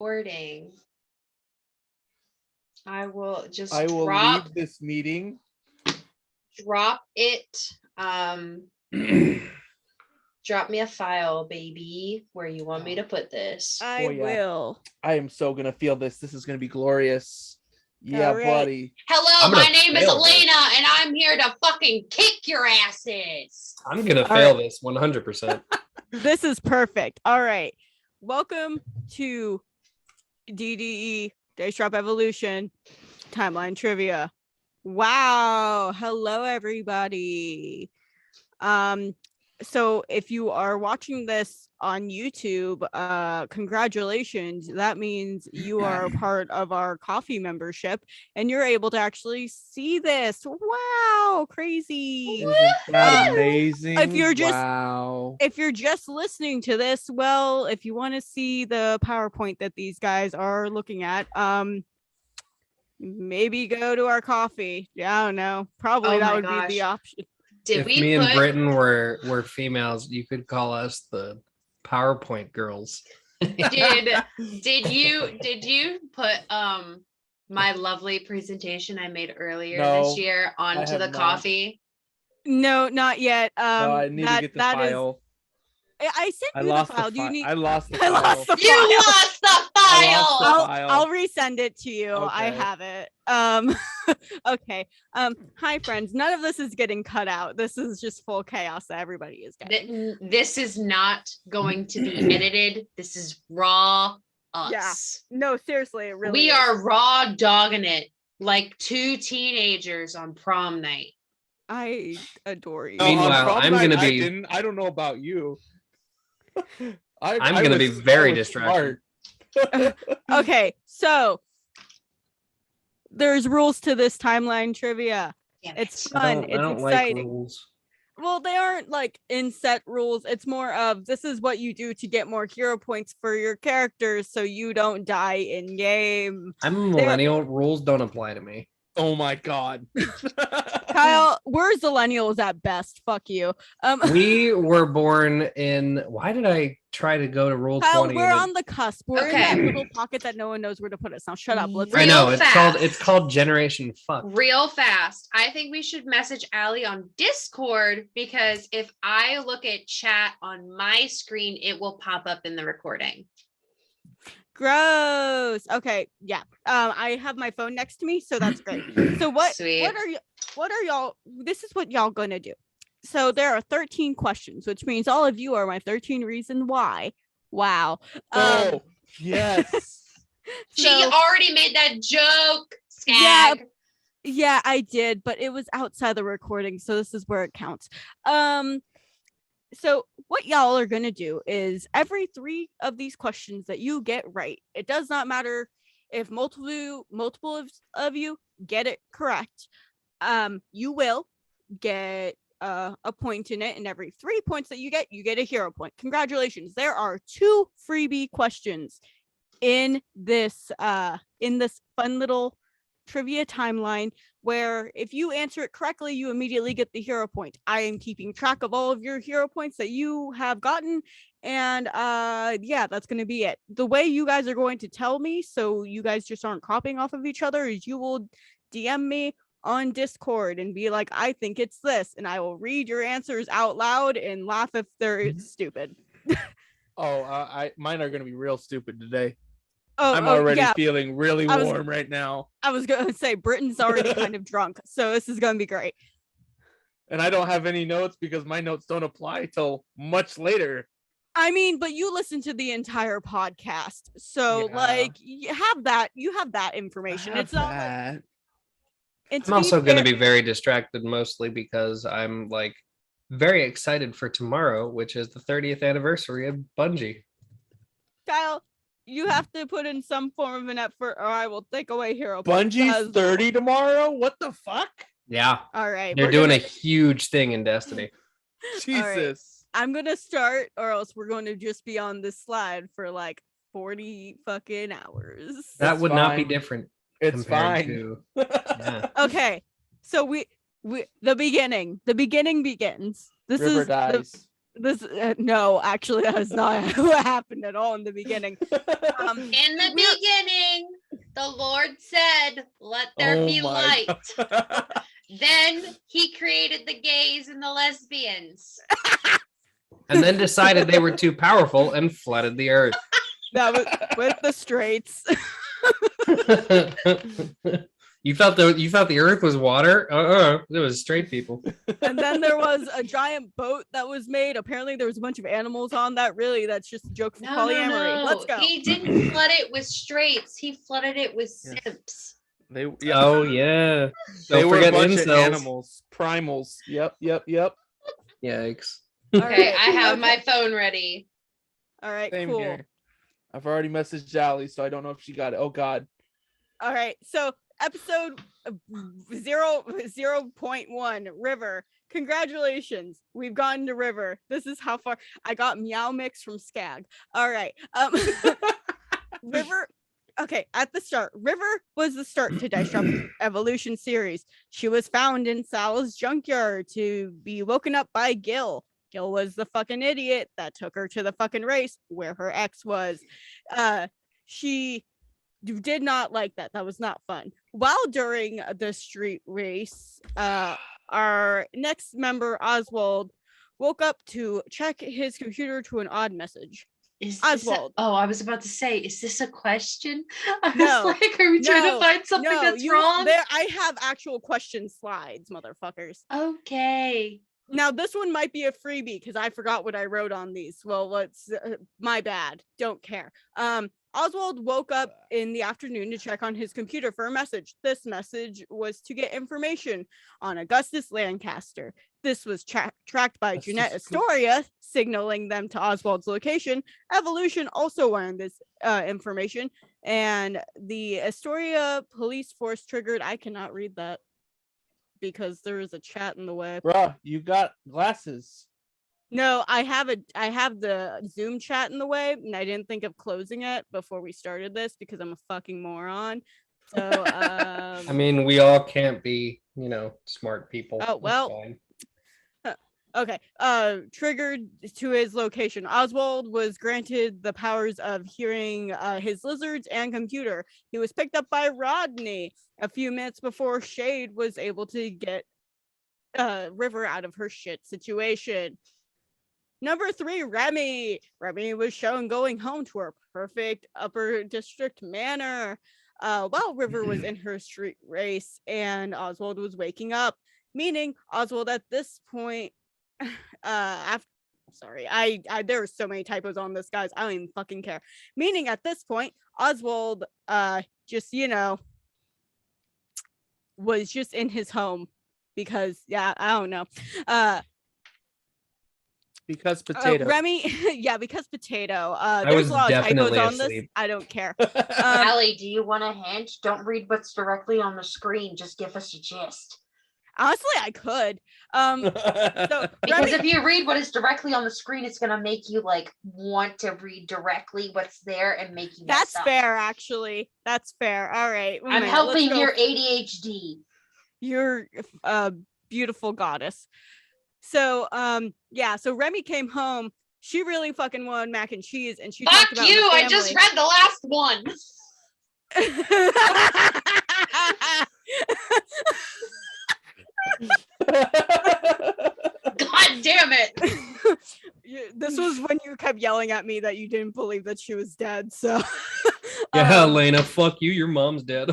recording. I will leave this meeting. Drop it. Drop me a file, baby, where you want me to put this. I will. I am so gonna feel this. This is gonna be glorious. Yeah, right. buddy. Hello, my name is Elena, and I'm here to fucking kick your asses. I'm gonna fail this 100%. This is perfect. All right. Welcome to DDE Dice Drop Evolution Timeline Trivia. Wow. Hello, everybody. So if you are watching this on YouTube, congratulations. That means you are a part of our coffee membership and you're able to actually see this. Wow, crazy. Isn't that amazing? If you're just listening to this, well, if you want to see the PowerPoint that these guys are looking at, maybe go to our coffee. Yeah, I don't know. Probably that would be the option. If me and Britton were females, you could call us the PowerPoint girls. Did you put my lovely presentation I made earlier this year onto the coffee? No, not yet. No, I need to get the file. I sent you the file. Do you need? I lost the file. You lost the file. I'll resend it to you. Okay. I have it. Okay. Hi friends. None of this is getting cut out. This is just full chaos that everybody is getting. This is not going to be edited. This is raw us. Yeah. No, seriously, it really we is. are raw dogging it like two teenagers on prom night. I adore you. Meanwhile, I'm gonna be. I don't know about you. I'm gonna be very distracted. Okay, so there's rules to this timeline trivia. It's fun. It's exciting. Like rules. Well, they aren't like inset rules. It's more of this is what you do to get more hero points for your characters so you don't die in game. I'm a millennial. Rules don't apply to me. Oh my god. Kyle, we're millennials at best. Fuck you. We were born in. Why did I try to go to rule Kyle, 20? we're on the cusp. We're in that little pocket that no one knows where to put us. Now shut up. Let's I know it's called Generation Fuck. Real fast. I think we should message Allie on Discord because if I look at chat on my screen, it will pop up in the recording. Gross. Okay, yeah. I have my phone next to me, so that's great. So what are y'all this is what y'all gonna do. So there are 13 questions, which means all of you are my 13 reason why. Wow. Yes. She already made that joke. Skag. Yeah, I did, but it was outside the recording, so this is where it counts. So what y'all are going to do is every 3 of these questions that you get right, it does not matter if multiple of you get it correct. You will get a point in it, and every 3 points that you get a hero point. Congratulations. There are 2 freebie questions in this fun little trivia timeline where if you answer it correctly, you immediately get the hero point. I am keeping track of all of your hero points that you have gotten, and yeah, that's going to be it. The way you guys are going to tell me so you guys just aren't copying off of each other is you will DM me on Discord and be like, I think it's this, and I will read your answers out loud and laugh if they're stupid. Mine are going to be real stupid today. I'm already feeling really warm right now. I was going to say Britton's already kind of drunk, so this is going to be great. And I don't have any notes because my notes don't apply till much later. I mean, but you listen to the entire podcast, so you have that information. It's not. I'm also going to be very distracted, mostly because I'm like very excited for tomorrow, which is the 30th anniversary of Bungie. Kyle, you have to put in some form of an effort, or I will take away hero points. Bungie's 30 tomorrow? What the fuck? Yeah. All right. They're doing a huge thing in Destiny. Jesus. Right. I'm going to start, or else we're going to just be on this slide for like 40 fucking hours. That would not be different. It's fine. Yeah. Okay. So we the beginning begins. This River is dies. No, actually, that is not what happened at all in the beginning. In the beginning, the Lord said, "Let there be light." Then he created the gays and the lesbians. And then decided they were too powerful and flooded the earth. That was with the straights. You thought the earth was water? It was straight people. And then there was a giant boat that was made. Apparently there was a bunch of animals on that. Really, that's just a joke for polyamory. No. Let's go. He didn't flood it with straights. He flooded it with simps. Oh yeah. They were a bunch of incels. animals, primals. Yep. Yikes. Okay, I have my phone ready. All right, Same cool. here. I've already messaged Allie, so I don't know if she got it. Oh God. All right, so episode 0.1 River. Congratulations, we've gotten to River. This is how far I got. Meow Mix from Skag. All right, River. Okay, at the start, River was the start to Disrupt Evolution series. She was found in Sal's junkyard to be woken up by Gil. Gil was the fucking idiot that took her to the fucking race where her ex was. She did not like that. That was not fun. While during the street race, our next member, Oswald, woke up to check his computer to an odd message. Is Oswald. I was about to say, is this a question? I No, was like, are we trying to find something that's wrong? I have actual question slides, motherfuckers. Okay. Now this one might be a freebie because I forgot what I wrote on these. Well, let's my bad. Don't care. Oswald woke up in the afternoon to check on his computer for a message. This message was to get information on Augustus Lancaster. This was tracked by Jeanette Astoria, signaling them to Oswald's location. Evolution also learned this information, and the Astoria police force triggered. I cannot read that because there is a chat in the way. Bruh, you got glasses. No, I have the Zoom chat in the way, and I didn't think of closing it before we started this because I'm a fucking moron. So I mean, we all can't be, smart people. Oh, well. Okay. Triggered to his location. Oswald was granted the powers of hearing his lizards and computer. He was picked up by Rodney a few minutes before Shade was able to get River out of her shit situation. Number 3, Remy. Remy was shown going home to her perfect upper district manor while River was in her street race and Oswald was waking up, meaning Oswald at this point there are so many typos on this, guys. I don't even fucking care. Meaning at this point, Oswald was just in his home because I don't know. Because potato. Remy, because potato. I There's was a lot of typos definitely on asleep. this. I don't care. Allie, do you want a hint? Don't read what's directly on the screen. Just give us a gist. Honestly, I could. So Because if you read what is directly on the screen, it's gonna make you want to read directly what's there and make you. That's fair, actually. That's fair. All right. I'm helping your ADHD. You're a beautiful goddess. So so Remy came home. She really fucking wanted mac and cheese, and she talked about you. her I just read the last one. God damn it. This was when you kept yelling at me that you didn't believe that she was dead. So yeah, Elena, fuck you. Your mom's dead.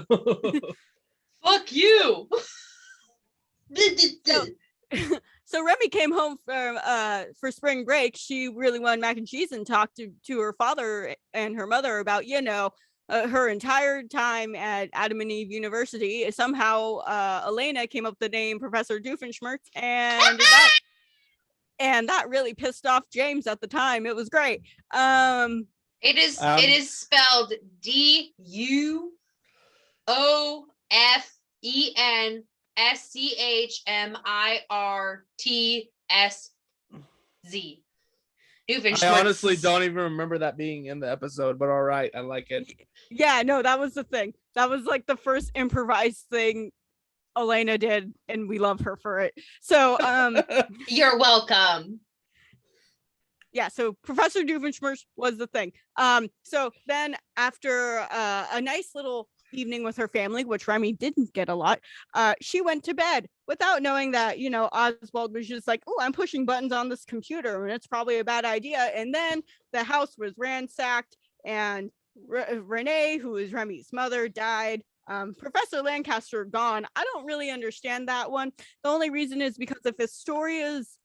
Fuck you. So Remy came home for spring break. She really wanted mac and cheese and talked to her father and her mother about her entire time at Adam and Eve University. Somehow Elena came up with the name Professor Doofenshmirtz, and that really pissed off James at the time. It was great. It is spelled DUOFENSCHMIRTZ. I honestly don't even remember that being in the episode, but all right, I like it. Yeah, no, that was the thing. That was the first improvised thing Elena did, and we love her for it. So You're welcome. Yeah, so Professor Doofenshmirtz was the thing. So then after a nice little evening with her family, which Remy didn't get a lot, she went to bed without knowing that, Oswald was just like, oh, I'm pushing buttons on this computer and it's probably a bad idea. And then the house was ransacked and Renee, who is Remy's mother, died. Professor Lancaster gone. I don't really understand that one. The only reason is because if Astoria's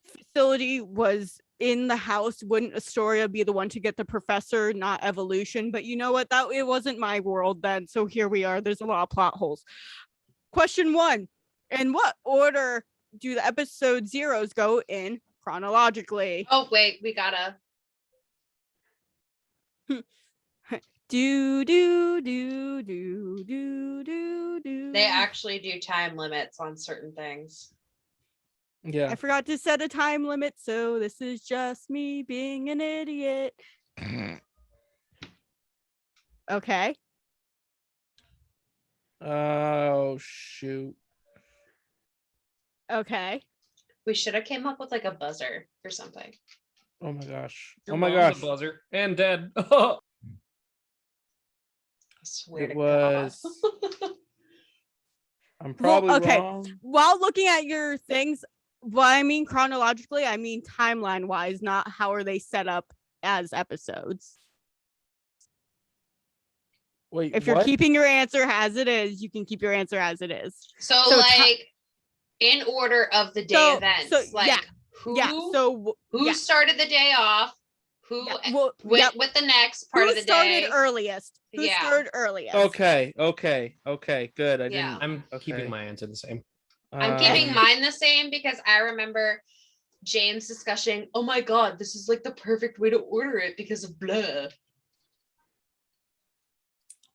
facility was in the house, wouldn't Astoria be the one to get the professor, not Evolution? But you know what? That it wasn't my world then. So here we are. There's a lot of plot holes. Question 1. In what order do the episode zeros go in chronologically? Oh, wait, we gotta. Do. They actually do time limits on certain things. Yeah. I forgot to set a time limit, so this is just me being an idiot. Okay. Oh shoot. Okay. We should have came up with like a buzzer or something. Oh my gosh. Your Oh my mom's gosh. a buzzer and dead. I swear It to was. God. I'm probably okay. wrong. While looking at your things, what I mean chronologically, I mean timeline wise, not how are they set up as episodes. Wait, If you're what? keeping your answer as it is, you can keep your answer as it is. So like in order of the day events, like yeah, who yeah. started the day off, who went with the next part who of the started day. earliest? Who started earliest? Okay. Good. I Yeah. didn't. I'm keeping my answer the same. I'm keeping mine the same because I remember James discussing, oh my God, this is like the perfect way to order it because of blah.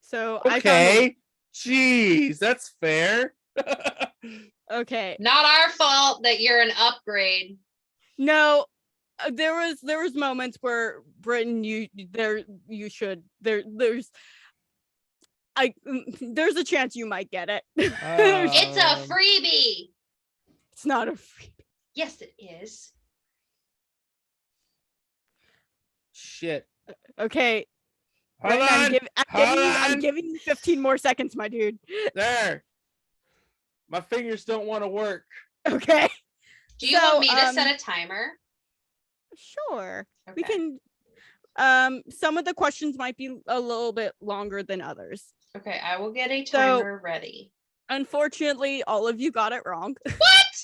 So Okay. Jeez, that's fair. Okay. Not our fault that you're an upgrade. No, there was moments where Britain, there's a chance you might get it. It's a freebie. It's not a freebie. Yes, it is. Shit. Okay. Hold Britain, on. I'm giving you 15 more seconds, my dude. There. My fingers don't want to work. Okay. Do you want me to set a timer? Sure. Okay. We can. Some of the questions might be a little bit longer than others. Okay, I will get a timer ready. Unfortunately, all of you got it wrong. What?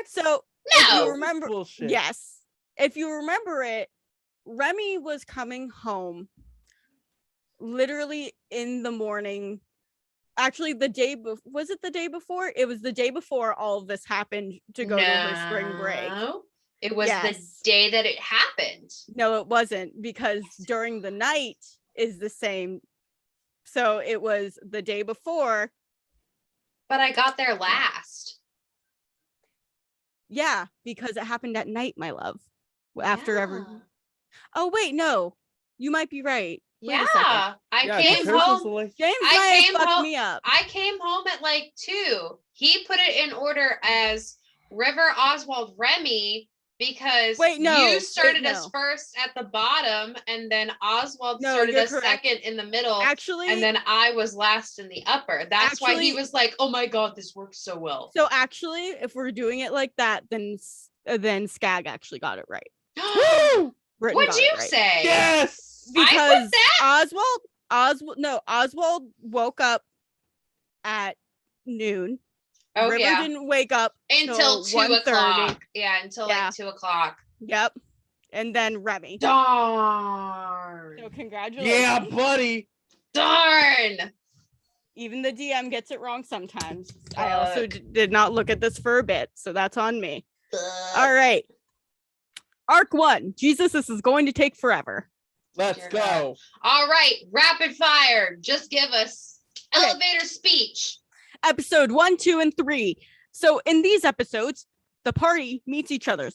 So no. If you remember, bullshit. Yes. If you remember it, Remy was coming home literally in the morning. Actually, was it the day before? It was the day before all of this happened to go to her spring break. It was the day that it happened. No, it wasn't, because during the night is the same. So it was the day before. But I got there last. Yeah, because it happened at night, my love. After everyone. Oh, wait, no. You might be right. Yeah, I came home. James fucked me up. I came home at like 2. He put it in order as River, Oswald, Remy, because you started us first at the bottom, and then Oswald started us second in the middle. Actually, and then I was last in the upper. That's why he was like, "Oh my God, this works so well." So actually, if we're doing it like that, then Skag actually got it right. What'd you say? Yes. Because Oswald woke up at noon. Oh, River didn't wake up until 2 o'clock. Yeah, until like 2 o'clock. Yep. And then Remy. Darn. So congratulations. Yeah, buddy. Darn. Even the DM gets it wrong sometimes. I also did not look at this for a bit, so that's on me. All right. Arc 1. Jesus, this is going to take forever. Let's go. All right, rapid fire. Just give us elevator speech. Episode 1, 2, and 3. So in these episodes, the party meets each other.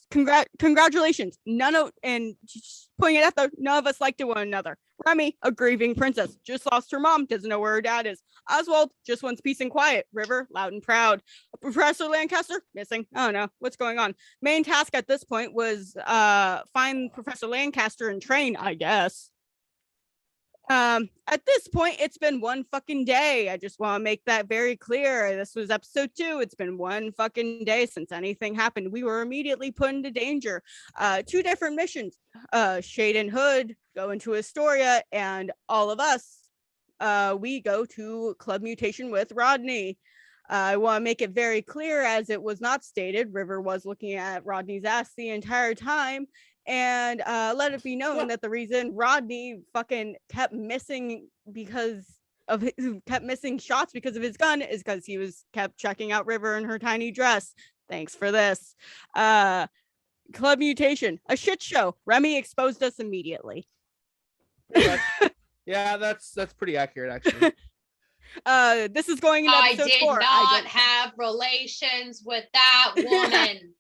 Congratulations. And just pointing it out, none of us liked one another. Remy, a grieving princess, just lost her mom, doesn't know where her dad is. Oswald just wants peace and quiet. River, loud and proud. Professor Lancaster, missing. Oh no, what's going on? Main task at this point was find Professor Lancaster and train, I guess. At this point, it's been one fucking day. I just want to make that very clear. This was episode 2. It's been one fucking day since anything happened. We were immediately put into danger. 2 different missions. Shade and Hood go into Astoria, and all of us, we go to Club Mutation with Rodney. I want to make it very clear, as it was not stated, River was looking at Rodney's ass the entire time. And let it be known that the reason Rodney fucking kept missing shots because of his gun is because he kept checking out River in her tiny dress. Thanks for this. Club Mutation, a shit show. Remy exposed us immediately. Yeah, that's pretty accurate, actually. This is going into episode 4. I did not have relations with that woman.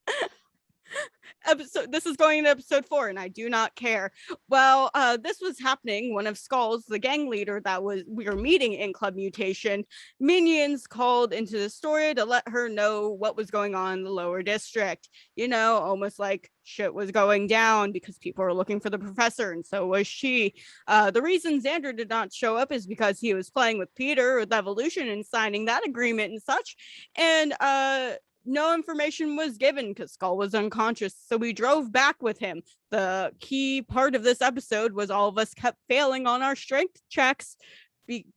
This is going into episode 4, and I do not care. Well, this was happening. One of Skull's, the gang leader we were meeting in Club Mutation, minions called into the story to let her know what was going on in the lower district. Almost like shit was going down because people were looking for the professor, and so was she. The reason Xander did not show up is because he was playing with Peter with Evolution and signing that agreement and such. And no information was given because Skull was unconscious, so we drove back with him. The key part of this episode was all of us kept failing on our strength checks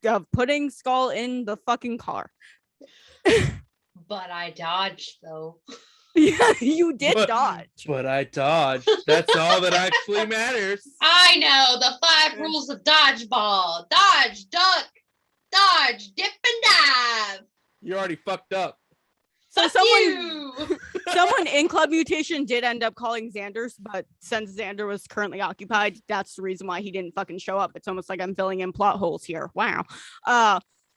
of putting Skull in the fucking car. But I dodged, though. Yeah, you did dodge. But I dodged. That's all that actually matters. I know the 5 rules of dodgeball. Dodge, duck, dodge, dip, and dive. You're already fucked up. So someone in Club Mutation did end up calling Xander's, but since Xander was currently occupied, that's the reason why he didn't fucking show up. It's almost like I'm filling in plot holes here. Wow.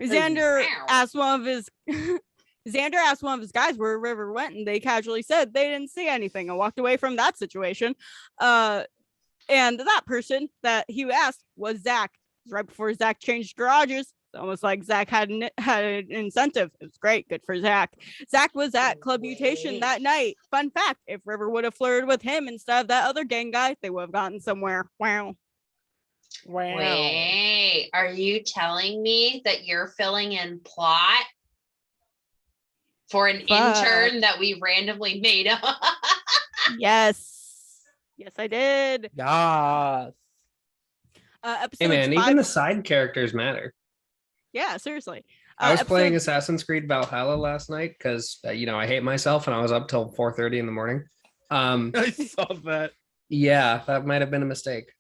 Xander asked one of his guys where River went, and they casually said they didn't see anything and walked away from that situation. And that person that he asked was Zach. Right before Zach changed garages. Almost like Zach had an incentive. It was great. Good for Zach. Zach was at Club Mutation that night. Fun fact, if River would have flirted with him instead of that other gang guy, they would have gotten somewhere. Wow. Wait, are you telling me that you're filling in plot for an intern that we randomly made up? Yes, I did. Yes. Hey man, even the side characters matter. Yeah, seriously. I was playing Assassin's Creed Valhalla last night because I hate myself and I was up till 4:30 in the morning. I saw that. Yeah, that might have been a mistake.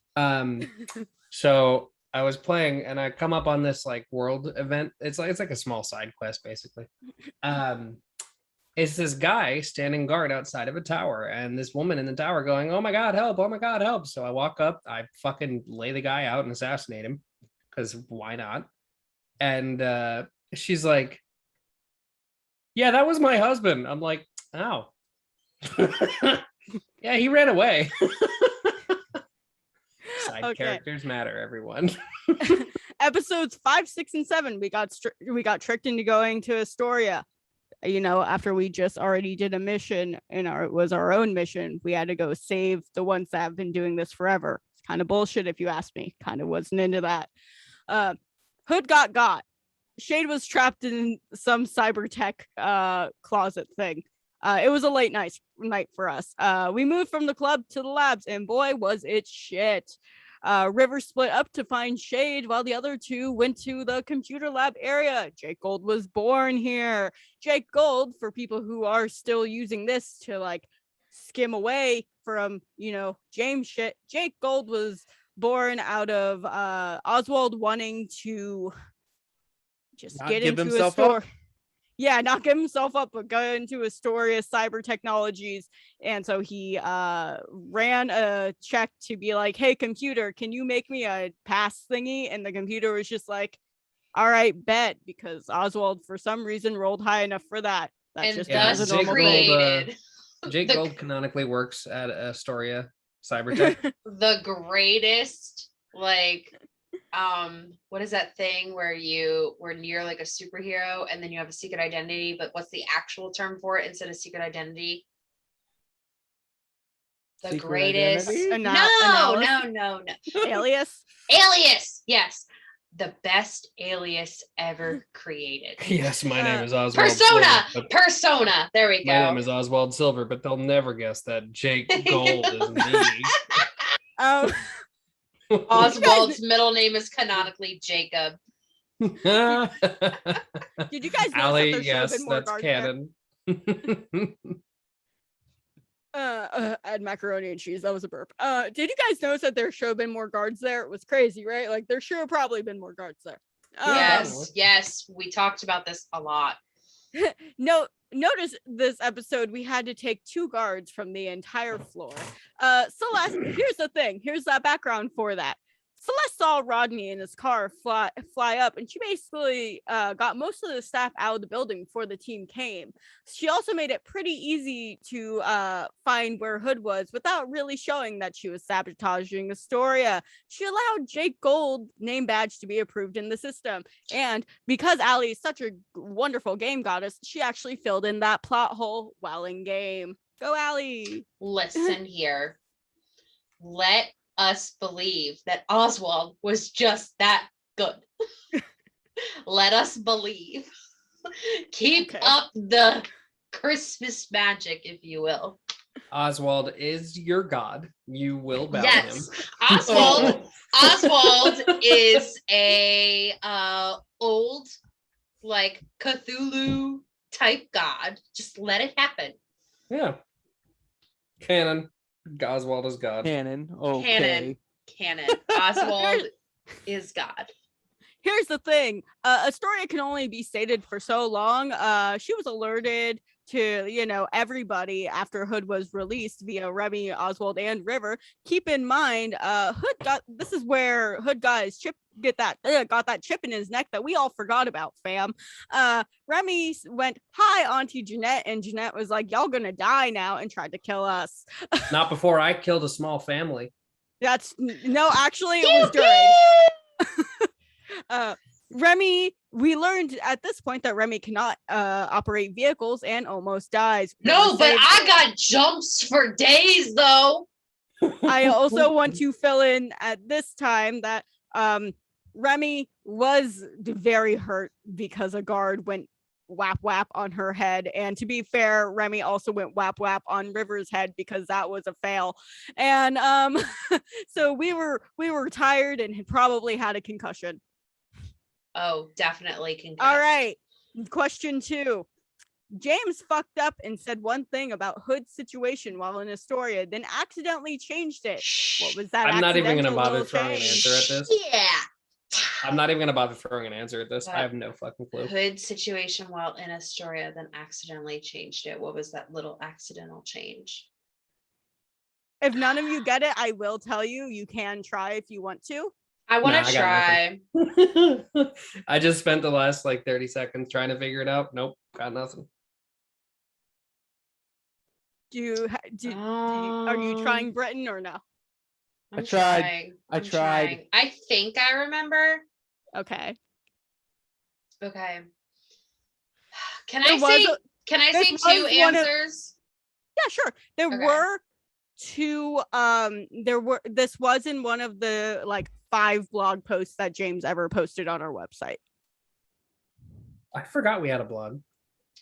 So I was playing and I come up on this like world event. It's like a small side quest basically. It's this guy standing guard outside of a tower and this woman in the tower going, "Oh my God, help! Oh my God, help!" So I walk up, I fucking lay the guy out and assassinate him because why not? And she's like, "Yeah, that was my husband." I'm like, "Oh." Yeah, he ran away. Side characters matter, everyone. Episodes 5, 6, and 7, we got tricked into going to Astoria. After we just already did a mission and it was our own mission, we had to go save the ones that have been doing this forever. It's kind of bullshit if you ask me. Kind of wasn't into that. Hood got. Shade was trapped in some cyber tech closet thing. It was a late night for us. We moved from the club to the labs, and boy, was it shit. River split up to find Shade while the other 2 went to the computer lab area. Jake Gold was born here. Jake Gold, for people who are still using this to like skim away from, James shit, Jake Gold was born out of Oswald wanting to just not get into a store. Yeah, not give himself up, but go into Astoria cyber technologies. And so he ran a check to be like, "Hey, computer, can you make me a pass thingy?" And the computer was just like, "All right, bet," because Oswald, for some reason, rolled high enough for that. That's just thus created. Jake Gold canonically works at Astoria Cybertech. The greatest, what is that thing where you're like a superhero and then you have a secret identity, but what's the actual term for it instead of secret identity? The Secret greatest. identity? No. Alias. Alias. Yes. The best alias ever created. Yes, my name is Oswald Persona. Silver, Persona. There we go. My name is Oswald Silver, but they'll never guess that Jake Gold is me. Oswald's middle name is canonically Jacob. Did you guys know Allie, that there should have been more that's guards canon. Add macaroni and cheese. That was a burp. Did you guys notice that there should have been more guards there? It was crazy, right? Like there should have probably been more guards there. Yes. We talked about this a lot. Notice this episode we had to take 2 guards from the entire floor. Celeste, here's the thing. Here's that background for that. Celeste saw Rodney in his car fly up, and she basically got most of the staff out of the building before the team came. She also made it pretty easy to find where Hood was without really showing that she was sabotaging Astoria. She allowed Jake Gold name badge to be approved in the system. And because Allie is such a wonderful game goddess, she actually filled in that plot hole while in game. Go, Allie! Listen here. Let us believe that Oswald was just that good. Let us believe. Keep up the Christmas magic, if you will. Oswald is your god. You will bow him. Oswald is a old, like Cthulhu type god. Just let it happen. Yeah. Canon. Oswald is God. Canon. Okay. Canon. Oswald is God. Here's the thing. Astoria can only be stated for so long. She was alerted to, everybody after Hood was released via Remy, Oswald, and River. Keep in mind, this is where Hood got his chip, got that chip in his neck that we all forgot about, fam. Remy went, "Hi, Auntie Jeanette," and Jeanette was like, "Y'all gonna die now," and tried to kill us. Not before I killed a small family. Actually, it was during. Remy, we learned at this point that Remy cannot operate vehicles and almost dies. No, but I got jumps for days, though. I also want to fill in at this time that Remy was very hurt because a guard went whap whap on her head, and to be fair, Remy also went whap whap on River's head because that was a fail. And so we were tired and had probably had a concussion. Oh, definitely concussed. All right, question 2. James fucked up and said one thing about Hood's situation while in Astoria, then accidentally changed it. What was that? I'm not even going to bother throwing an answer at this. Yeah. I'm not even going to bother throwing an answer at this. I have no fucking clue. Hood's situation while in Astoria, then accidentally changed it. What was that little accidental change? If none of you get it, I will tell you. You can try if you want to. I want to try. I just spent the last 30 seconds trying to figure it out. Nope, got nothing. Are you trying Britain or no? I tried. I think I remember. Okay. Can I say 2 answers? Yeah, sure. There were 2. This was in one of the 5 blog posts that James ever posted on our website. I forgot we had a blog.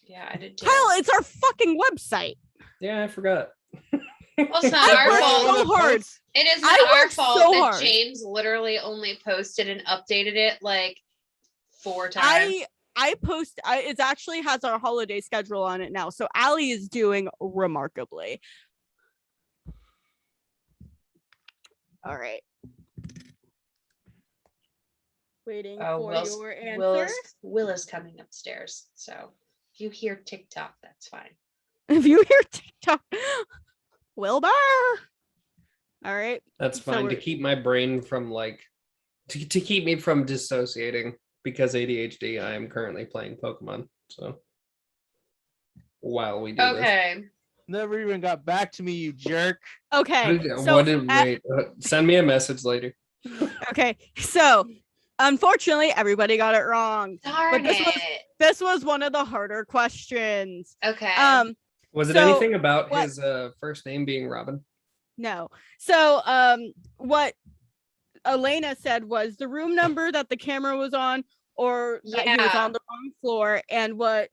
Yeah, I did too. Hell, it's our fucking website. Yeah, I forgot. Well, it's not our fault. So hard. It is not our fault that James literally only posted and updated it 4 times. It actually has our holiday schedule on it now. So Allie is doing remarkably. All right. Waiting for your answer. Will is coming upstairs. So if you hear TikTok, that's fine. If you hear TikTok, Wilbur. All right. That's fine to keep my brain from to keep me from dissociating because ADHD. I am currently playing Pokemon. So while we do this. Never even got back to me, you jerk. Okay. Send me a message later. Okay, so unfortunately, everybody got it wrong. Darn this was one of the harder questions. Okay. Was it anything about his first name being Robin? No. So what Elena said was the room number that the camera was on, or that he was on the wrong floor, and what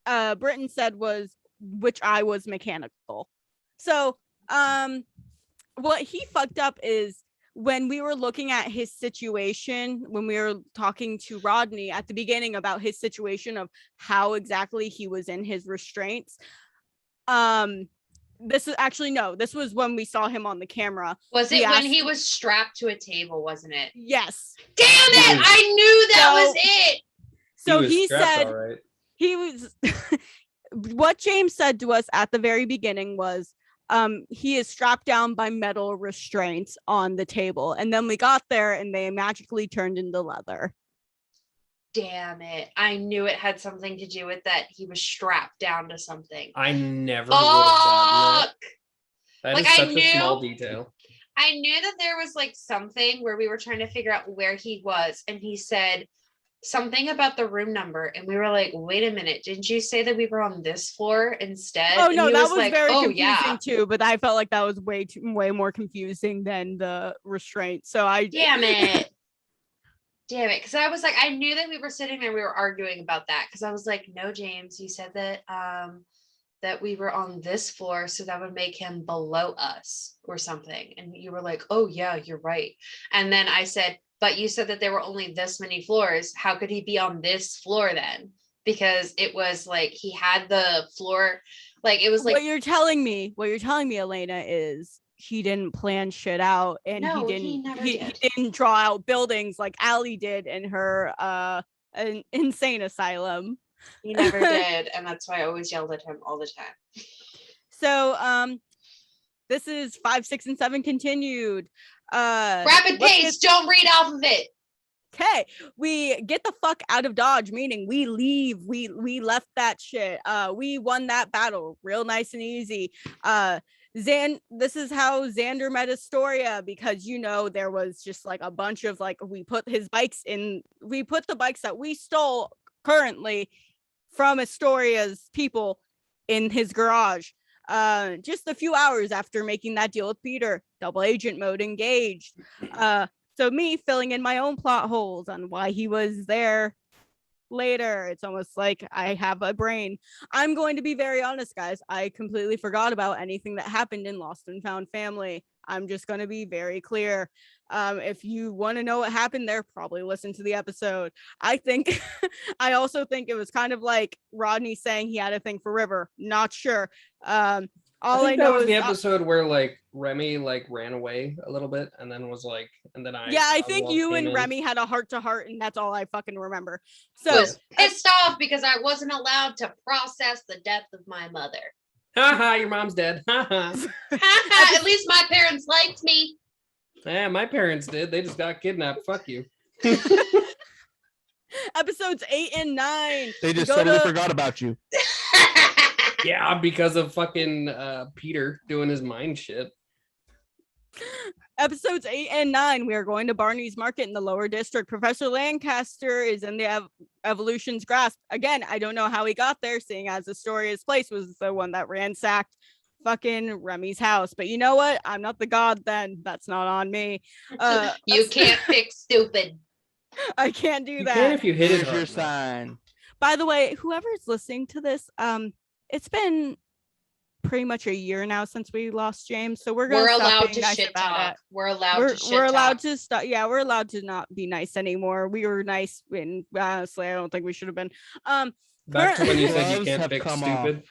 Britton said was which eye was mechanical. So what he fucked up is when we were looking at his situation, when we were talking to Rodney at the beginning about his situation of how exactly he was in his restraints. This was when we saw him on the camera. Was it when he was strapped to a table, wasn't it? Yes. Damn it! I knew that was it. So he said, all right. He was what James said to us at the very beginning was he is strapped down by metal restraints on the table, and then we got there and they magically turned into leather. Damn it. I knew it had something to do with that. He was strapped down to something. I never would have gotten that. That is such a small detail. I knew that there was like something where we were trying to figure out where he was, and he said something about the room number, and we were like, wait a minute, didn't you say that we were on this floor instead? Oh no, that was like, very confusing too, but I felt like that was way more confusing than the restraint. So damn it, because I was like, I knew that we were sitting there, we were arguing about that, because I was like, no, James, you said that that we were on this floor, so that would make him below us or something, and you were like, oh yeah, you're right. And then I said, but you said that there were only this many floors. How could he be on this floor then? Because it was like he had the floor, like it was like what you're telling me, Elena, is he didn't plan shit out, and he didn't draw out buildings like Allie did in her an insane asylum. He never did, and that's why I always yelled at him all the time. So this is 5, 6, and 7 continued. Rapid pace, don't read off of it. Okay, we get the fuck out of Dodge, meaning we leave. We left that shit. We won that battle real nice and easy. This is how Xander met Astoria, because there was just like a bunch of like, we put the bikes that we stole currently from Astoria's people in his garage. Just a few hours after making that deal with Peter, double agent mode engaged. So me filling in my own plot holes on why he was there later. It's almost like I have a brain. I'm going to be very honest, guys. I completely forgot about anything that happened in Lost and Found Family. I'm just going to be very clear. If you want to know what happened there, probably listen to the episode. I also think it was kind of like Rodney saying he had a thing for River. Not sure. All I know is the episode where like Remy like ran away a little bit and then was like, and then I think you and Remy had a heart-to-heart, and that's all I fucking remember. So I was pissed off because I wasn't allowed to process the death of my mother. Haha, your mom's dead. Haha. At least my parents liked me. Yeah, my parents did. They just got kidnapped. Fuck you. Episodes 8 and 9. They just totally forgot about you. Yeah, because of fucking Peter doing his mind shit. Episodes 8 and 9, we are going to Barney's Market in the lower district. Professor Lancaster is in the Evolution's grasp. Again, I don't know how he got there, seeing as Astoria's place was the one that ransacked fucking Remy's house. But you know what? I'm not the god then. That's not on me. You can't fix stupid. I can't do that. You can if you hit it. Your sign. By the way, whoever's listening to this, it's been pretty much a year now since we lost James, so we're allowed to nice shit talk. We're allowed to stop. Yeah, we're allowed to not be nice anymore. We were nice, and honestly, I don't think we should have been. Back to when you said you can't fix stupid.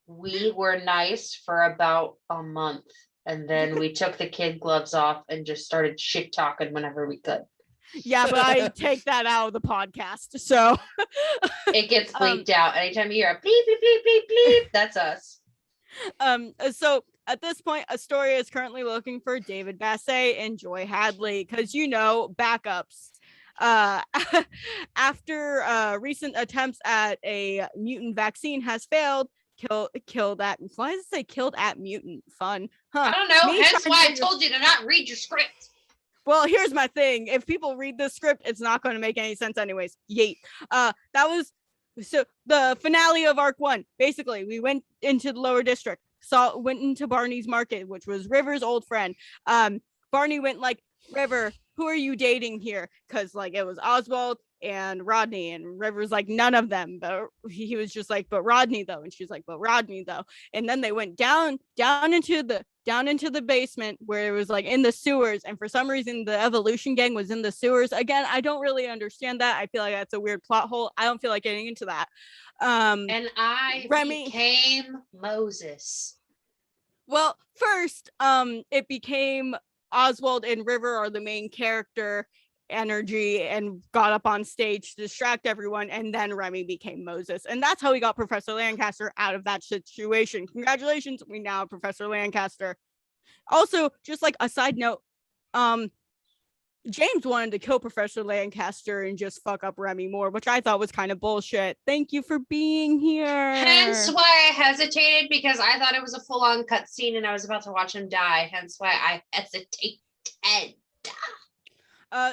We were nice for about a month, and then we took the kid gloves off and just started shit talking whenever we could. Yeah, but I take that out of the podcast, so it gets bleeped out. Anytime you hear a bleep, bleep, bleep, bleep, bleep, that's us. So at this point, Astoria is currently looking for David Basset and Joy Hadley, because backups. After recent attempts at a mutant vaccine has failed, killed at. Why does it say killed at mutant? Fun, huh? I don't know. That's why I told you to not read your script. Well, here's my thing. If people read this script, it's not going to make any sense anyways. Yeet. That was so the finale of arc 1. Basically, we went into the lower district, went into Barney's market, which was River's old friend. Barney went like, River, who are you dating here? Because like it was Oswald and Rodney, and River's like, none of them. But he was just like, but Rodney though, and she's like, but Rodney though. And then they went down into the basement where it was like in the sewers, and for some reason the Evolution gang was in the sewers again. I don't really understand that. I feel like that's a weird plot hole. I don't feel like getting into that. And Remy became Moses. Well, first, it became Oswald and River are the main character energy and got up on stage to distract everyone, and then Remy became Moses, and that's how we got Professor Lancaster out of that situation. Congratulations, we now have Professor Lancaster. Also, just like a side note, James wanted to kill Professor Lancaster and just fuck up Remy more, which I thought was kind of bullshit. Thank you for being here. Hence why I hesitated, because I thought it was a full-on cutscene and I was about to watch him die. Hence why I hesitated.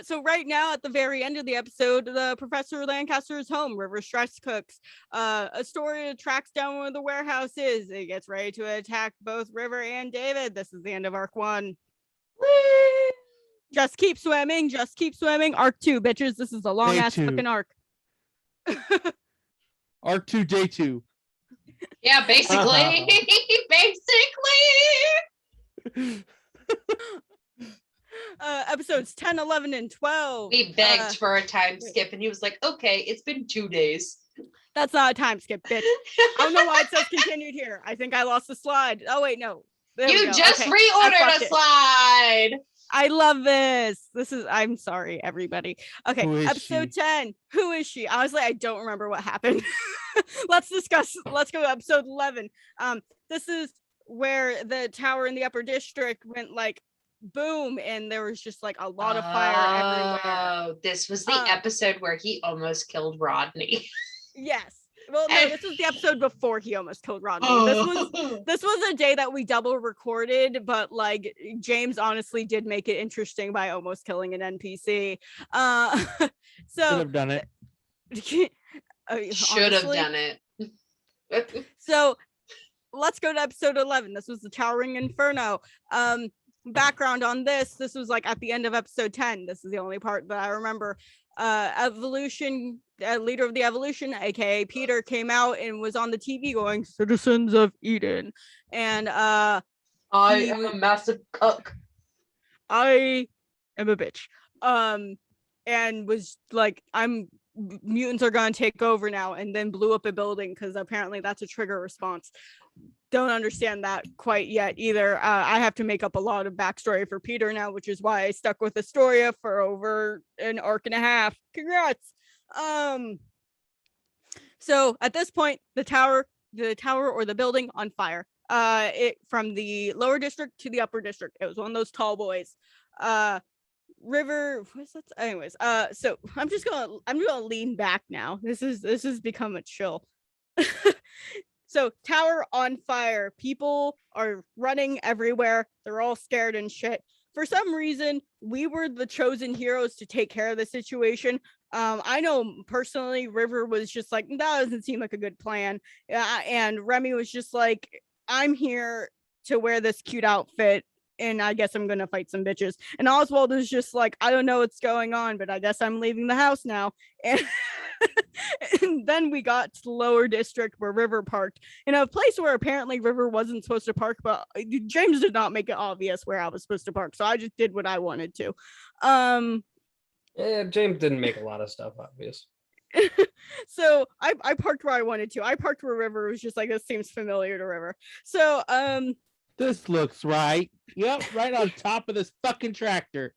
So right now, at the very end of the episode, the Professor Lancaster is home. River stress cooks. Astoria tracks down where the warehouse is. It gets ready to attack both River and David. This is the end of arc 1. Woo! Just keep swimming. Just keep swimming. Arc 2, bitches. This is a long ass fucking arc. Arc 2, day 2. Yeah, basically. Basically. Episodes 10, 11, and 12. We begged for a time skip, and he was like, okay, it's been 2 days. That's not a time skip, bitch. I don't know why it says continued here. I think I lost the slide. Oh, wait, no. You just reordered a slide. I love this. I'm sorry, everybody. Okay, episode 10. Who is she? Honestly, I don't remember what happened. Let's go to episode 11. This is where the tower in the upper district went like boom, and there was just like a lot of fire everywhere. Oh, this was the episode where he almost killed Rodney. Yes. Well, no, this was the episode before he almost killed Rodney. This was a day that we double recorded, but like James honestly did make it interesting by almost killing an NPC. So should have done it. Should have done it. So let's go to episode 11. This was the Towering Inferno. Background on this was like at the end of episode 10. This is the only part that I remember. Evolution, leader of the Evolution, aka Peter, came out and was on the TV going, "Citizens of Eden," and I am a massive cuck. I am a bitch. And was like, mutants are gonna take over now, and then blew up a building because apparently that's a trigger response. Don't understand that quite yet either. I have to make up a lot of backstory for Peter now, which is why I stuck with Astoria for over an arc and a half. Congrats. So at this point, the tower or the building on fire. It from the lower district to the upper district. It was one of those tall boys. River, what's that? Anyways, so I'm gonna lean back now. This has become a chill. So tower on fire. People are running everywhere. They're all scared and shit. For some reason, we were the chosen heroes to take care of the situation. I know personally, River was just like, that doesn't seem like a good plan. And Remy was just like, I'm here to wear this cute outfit, and I guess I'm gonna fight some bitches. And Oswald is just like, I don't know what's going on, but I guess I'm leaving the house now. And then we got to the lower district where River parked in a place where apparently River wasn't supposed to park, but James did not make it obvious where I was supposed to park, so I just did what I wanted to. Yeah, James didn't make a lot of stuff obvious. So I parked where I wanted to. I parked where River was just like, this seems familiar to River. So this looks right. Yep, right on top of this fucking tractor.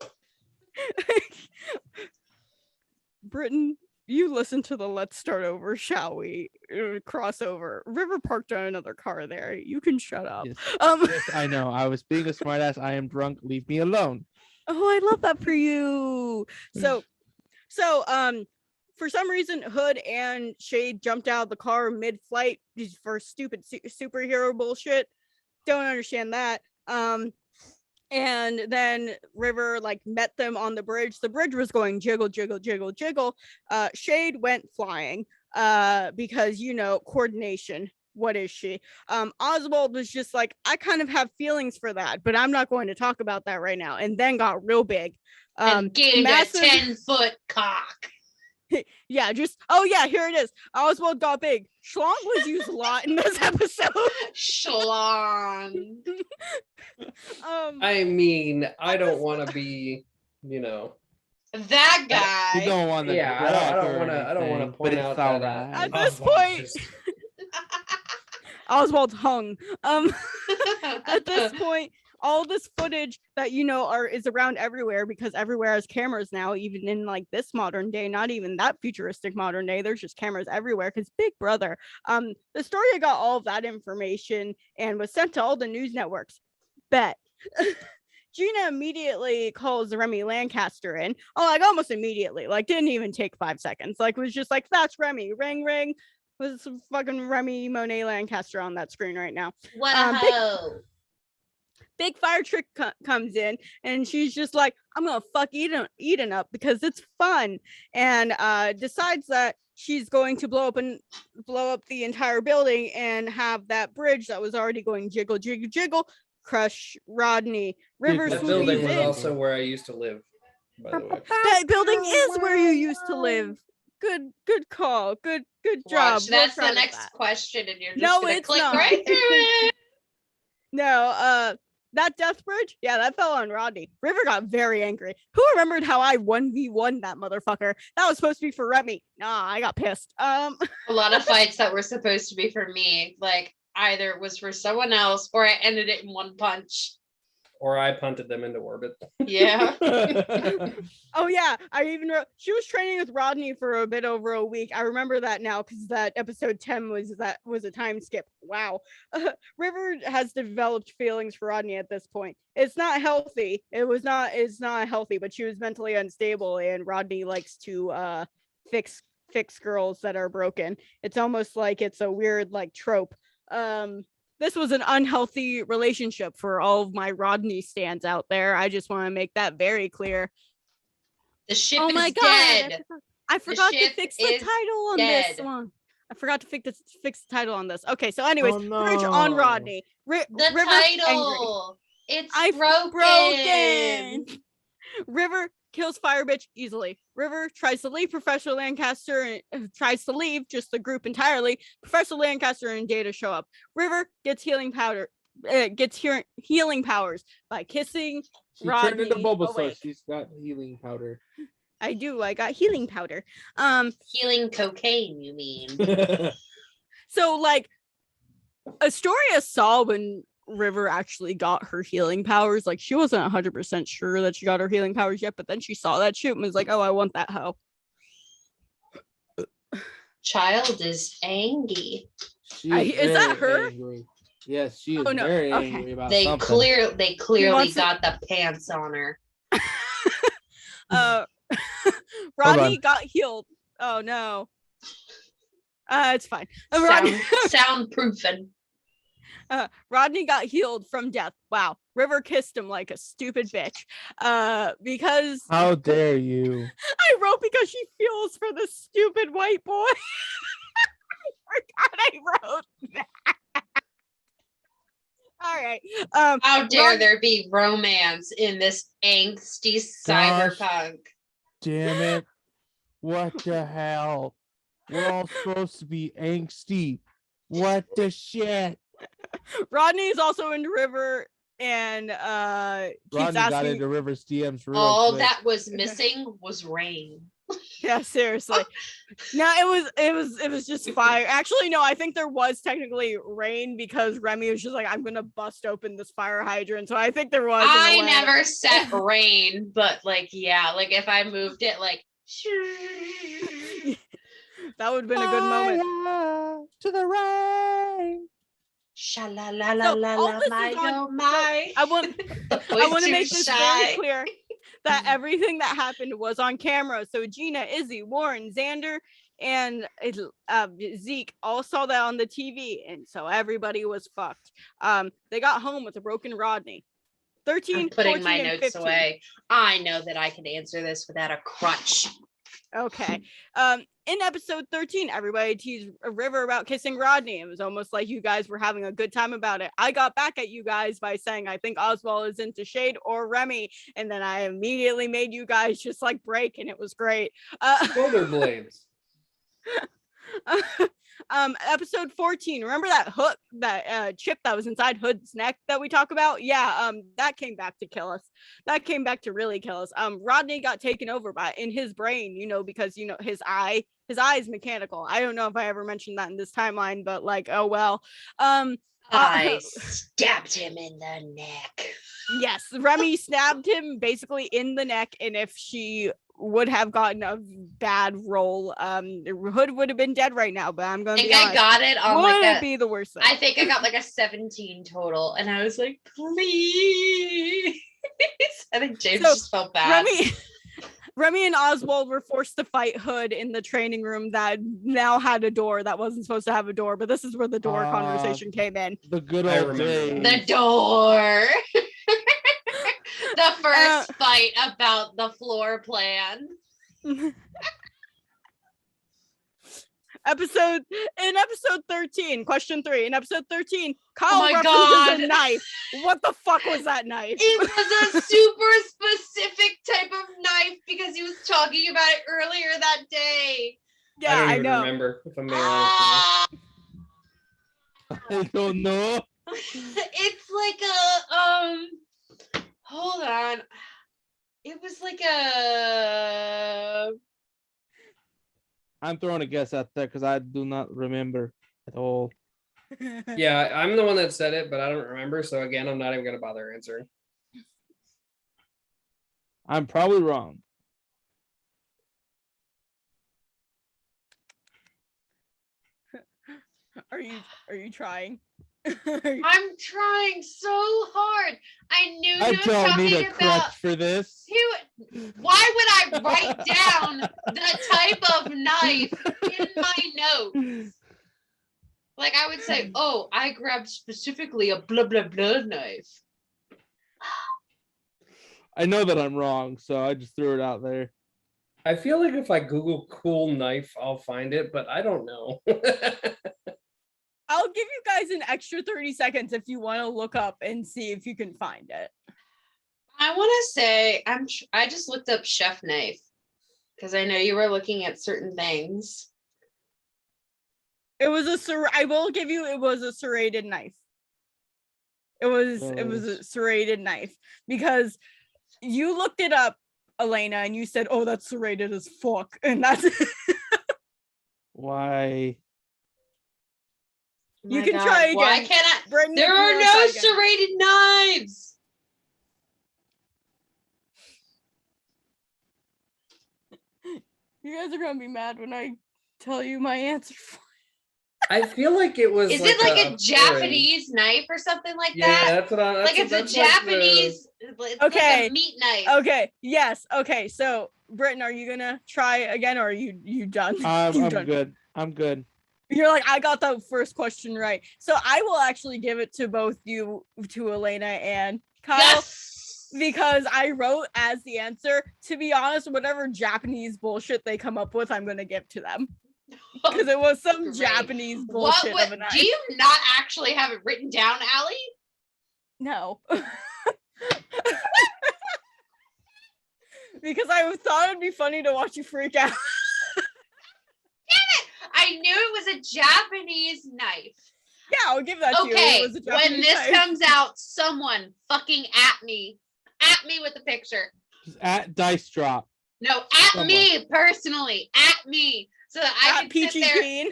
Britain, you listen to the "Let's Start Over, Shall We" crossover. River parked on another car there. You can shut up. Yes. Yes, I know. I was being a smartass. I am drunk. Leave me alone. Oh, I love that for you. So for some reason, Hood and Shade jumped out of the car mid-flight for stupid superhero bullshit. Don't understand that. And then River like met them on the bridge. The bridge was going jiggle, jiggle, jiggle, jiggle. Shade went flying because, you know, coordination. What is she? Oswald was just like, I kind of have feelings for that, but I'm not going to talk about that right now. And then got real big. And gained massive... a 10-foot cock. Yeah, just here it is. Oswald got big. Schlong was used a lot in this episode. Schlong. I mean, I don't want to be, you know, that guy. You don't want to. Yeah, I don't want to point out that at this point. Oswald's hung. At this point, all this footage that you know is around everywhere because everywhere has cameras now, even in like this modern day, not even that futuristic modern day. There's just cameras everywhere because Big Brother. The story got all of that information and was sent to all the news networks. Bet. Gina immediately calls Remy Lancaster in. Oh, like almost immediately. Like didn't even take 5 seconds. Like was just like, that's Remy. Ring ring. Was fucking Remy Monet Lancaster on that screen right now. Wow. Big Fire Trick comes in and she's just like, I'm gonna fuck Eden up because it's fun, and decides that she's going to blow up the entire building and have that bridge that was already going jiggle jiggle jiggle crush Rodney. Rivers that building was also where I used to live, by the way. That building is where you used to live. Good call. Good job. Watch, that's the next question, and you're just gonna click right through it. No, that death bridge, yeah, that fell on Rodney. River got very angry. Who remembered how I 1v1 that motherfucker? That was supposed to be for Remy. Nah, I got pissed. A lot of fights that were supposed to be for me, like either it was for someone else or I ended it in one punch. Or I punted them into orbit. Yeah. Oh yeah, I even wrote, she was training with Rodney for a bit over a week. I remember that now because that episode 10 was a time skip. Wow. River has developed feelings for Rodney at this point. It's not healthy. It's not healthy, but she was mentally unstable, and Rodney likes to fix girls that are broken. It's almost like it's a weird like trope. This was an unhealthy relationship for all of my Rodney stands out there. I just want to make that very clear. The ship is dead. I forgot to fix the title on this one. I forgot to fix the title on this. Okay, so anyways, bridge on Rodney. The title. Angry. It's broken. River kills Fire Bitch easily. River tries to leave Professor Lancaster and tries to leave just the group entirely. Professor Lancaster and Data show up. River gets healing powers by kissing Rodney. Turned into Bulbasaur. She's got healing powder. I do. I got healing powder. Healing cocaine, you mean? So like Astoria saw when River actually got her healing powers. Like she wasn't 100% sure that she got her healing powers yet, but then she saw that shit and was like, oh, I want that hoe. Child is angry. Is that her? Angry. Yes, she is very angry about something. They clearly got the pants on her. Rodney got healed. Oh no. It's fine. Soundproofing. Rodney got healed from death. Wow. River kissed him like a stupid bitch. Because how dare you? I wrote because she feels for the stupid white boy. I forgot I wrote that. All right. How dare there be romance in this angsty cyberpunk? Damn it. What the hell? We're all supposed to be angsty. What the shit? Rodney is also into River and Rodney got into River's DMs real all quick. that was missing was rain. Yeah, seriously. No, it was just fire. Actually, no, I think there was technically rain because Remy was just like, I'm gonna bust open this fire hydrant. So I think there was. I never set rain, but like, yeah, like if I moved it like that would have been a good moment. To the rain. Sha-la-la-la-la-la, my oh my. I want to make this very clear that everything that happened was on camera. So Gina, Izzy, Warren, Xander, and Zeke all saw that on the TV, and so everybody was fucked. They got home with a broken Rodney. 13, I'm putting 14, my and notes 15. away. I know that I can answer this without a crutch. Okay. In episode 13, everybody teased River about kissing Rodney. It was almost like you guys were having a good time about it. I got back at you guys by saying I think Oswald is into Shade or Remy, and then I immediately made you guys just like break, and it was great. Shoulder blades. Episode 14, remember that hook, that chip that was inside Hood's neck that we talk about? Yeah, that came back to kill us. That came back to really kill us. Rodney got taken over by in his brain, because his eye is mechanical. I don't know if I ever mentioned that in this timeline, but like, oh well. I stabbed him in the neck. Yes, Remy stabbed him basically in the neck, and if she would have gotten a bad roll, Hood would have been dead right now, but I'm gonna be honest. I got it on Would be the worst thing. I think I got like a 17 total, and I was like, please. I think James just felt bad. Remy and Oswald were forced to fight Hood in the training room that now had a door that wasn't supposed to have a door, but this is where the door conversation came in. The good old days. The door. The first fight about the floor plan. Episode 13, question 3. In episode 13, Kyle references a knife. What the fuck was that knife? It was a super specific type of knife because he was talking about it earlier that day. Yeah, I know. Remember if I'm being honest. I don't know. It's like a hold on. It was like a I'm throwing a guess out there because I do not remember at all. Yeah, I'm the one that said it, but I don't remember. So again, I'm not even gonna bother answering. I'm probably wrong. Are you trying? I'm trying so hard. I knew he I was don't talking need a about crutch for this. Why would I write down the type of knife in my notes? Like I would say, oh, I grabbed specifically a blah blah blah knife. I know that I'm wrong, so I just threw it out there. I feel like if I Google cool knife, I'll find it, but I don't know. I'll give you guys an extra 30 seconds if you want to look up and see if you can find it. I want to say I just looked up chef knife because I know you were looking at certain things. It was I will give you, it was a serrated knife. It was a serrated knife because you looked it up, Elena, and you said, "Oh, that's serrated as fuck," and that's why. You can try again. Why can't I? Brendan, there are no serrated knives. You guys are gonna be mad when I tell you my answer. I feel like it was. Is it like a Japanese knife or something like that? Yeah, that's what I'm. Like it's a Japanese. It's okay. Like a meat knife. Okay. Yes. Okay. So, Britton, are you gonna try again, or are you done? I'm good. I'm good. You're like, I got the first question right. So I will actually give it to both you, to Elena and Kyle, yes! Because I wrote as the answer. To be honest, whatever Japanese bullshit they come up with, I'm going to give to them. Because it was some Japanese bullshit of a knife. Do you not actually have it written down, Allie? No. Because I thought it'd be funny to watch you freak out. I knew it was a Japanese knife. Yeah, I'll give that to you. Okay, It was a when this knife. comes out, someone fucking at me with the picture. Just at Dice Drop. No, at me personally, at me, so that I can Peachy sit there, Keen.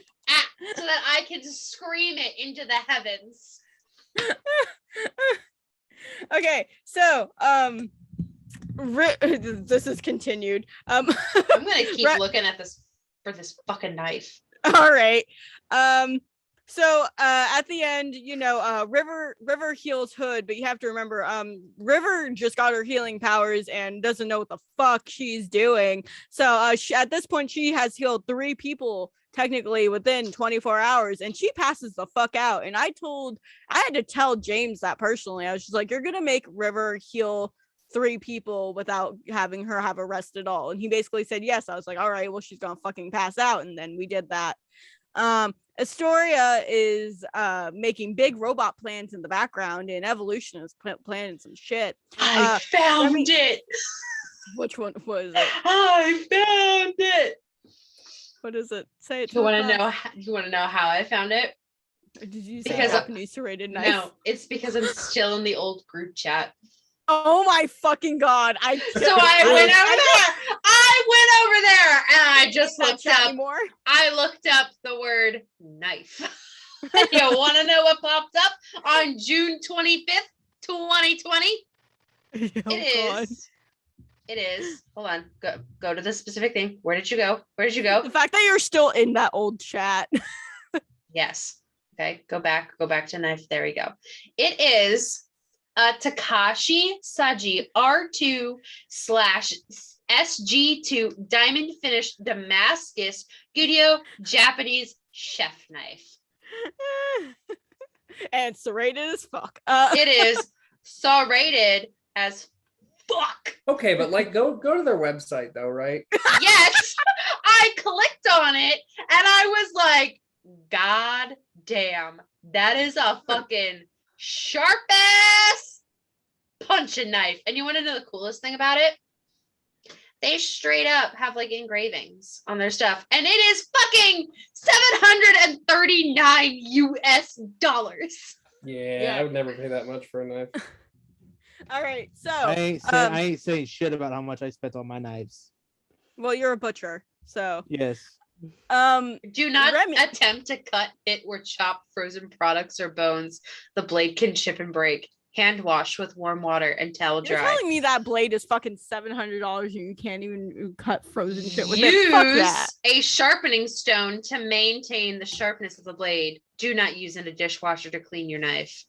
so that I can scream it into the heavens. Okay, so this is continued. I'm gonna keep looking at this for this fucking knife. All right. So at the end, River heals Hood, but you have to remember, River just got her healing powers and doesn't know what the fuck she's doing. So at this point, she has healed 3 people technically within 24 hours, and she passes the fuck out. And I had to tell James that personally. I was just like, you're gonna make River heal 3 people without having her have a rest at all. And he basically said yes. I was like, all right, well, she's gonna fucking pass out. And then we did that. Astoria is making big robot plans in the background, and Evolution is planning some shit. I found it. Which one was it? I found it. What is it? Say it. You want to know? You want to know how I found it? Did you say Japanese serrated knife? No, it's because I'm still in the old group chat. Oh my fucking god! I went over there and I just looked up. Anymore? I looked up the word knife. You want to know what popped up on June 25th, 2020? It is. Hold on. Go to the specific thing. Where did you go? The fact that you're still in that old chat. Yes. Okay. Go back to knife. There we go. It is Takashi Saji R2/SG2 diamond finished Damascus Gudio Japanese chef knife. And serrated as fuck. It is serrated as fuck. Okay, but like go to their website though, right? Yes. I clicked on it and I was like, God damn, that is a fucking sharp ass punching knife. And you want to know the coolest thing about it? They straight up have like engravings on their stuff, and it is fucking $739 US. Yeah, I would never pay that much for a knife. All right, so I ain't saying shit about how much I spent on my knives. Well, you're a butcher, so yes. Do not attempt to cut, hit, or chop frozen products or bones. The blade can chip and break. Hand wash with warm water and towel dry. You're telling me that blade is fucking $700 and you can't even cut frozen shit with it? Fuck that. Use a sharpening stone to maintain the sharpness of the blade. Do not use in a dishwasher to clean your knife.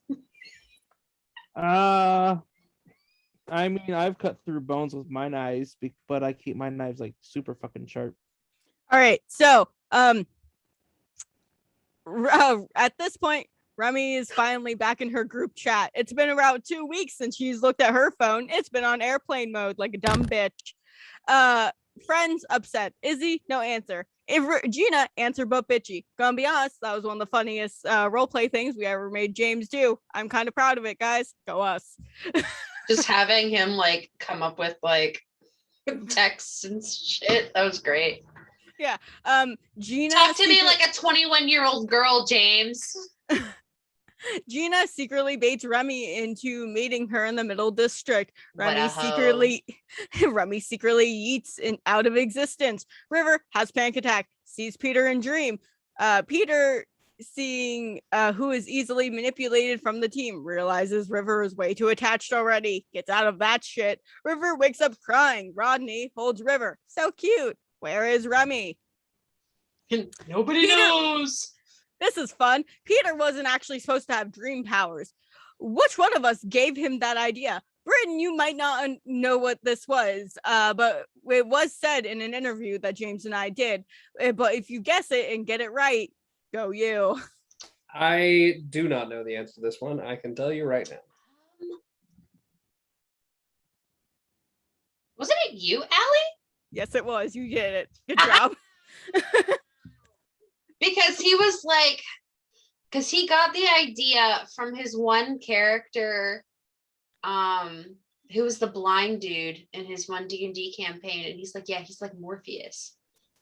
I mean, I've cut through bones with my knives, but I keep my knives like super fucking sharp. All right, so at this point, Remy is finally back in her group chat. It's been around 2 weeks since she's looked at her phone. It's been on airplane mode like a dumb bitch. Friends upset. Izzy, no answer. Gina, answer but bitchy. Gonna be honest, that was one of the funniest roleplay things we ever made James do. I'm kind of proud of it, guys. Go us. Just having him like come up with like texts and shit. That was great. Yeah. Gina, talk to me like a 21-year-old girl, James. Gina secretly baits Remy into meeting her in the middle district. Remy secretly yeets out of existence. River has panic attack, sees Peter in dream. Peter, seeing who is easily manipulated from the team, realizes River is way too attached already. Gets out of that shit. River wakes up crying. Rodney holds River. So cute. Where is Remy? Nobody knows. This is fun. Peter wasn't actually supposed to have dream powers. Which one of us gave him that idea? Britton, you might not know what this was, but it was said in an interview that James and I did. But if you guess it and get it right, go you. I do not know the answer to this one. I can tell you right now. Wasn't it you, Allie? Yes, it was. You did it. Good job. Because he was like, because he got the idea from his one character, who was the blind dude in his one D&D campaign, and he's like, yeah, he's like Morpheus,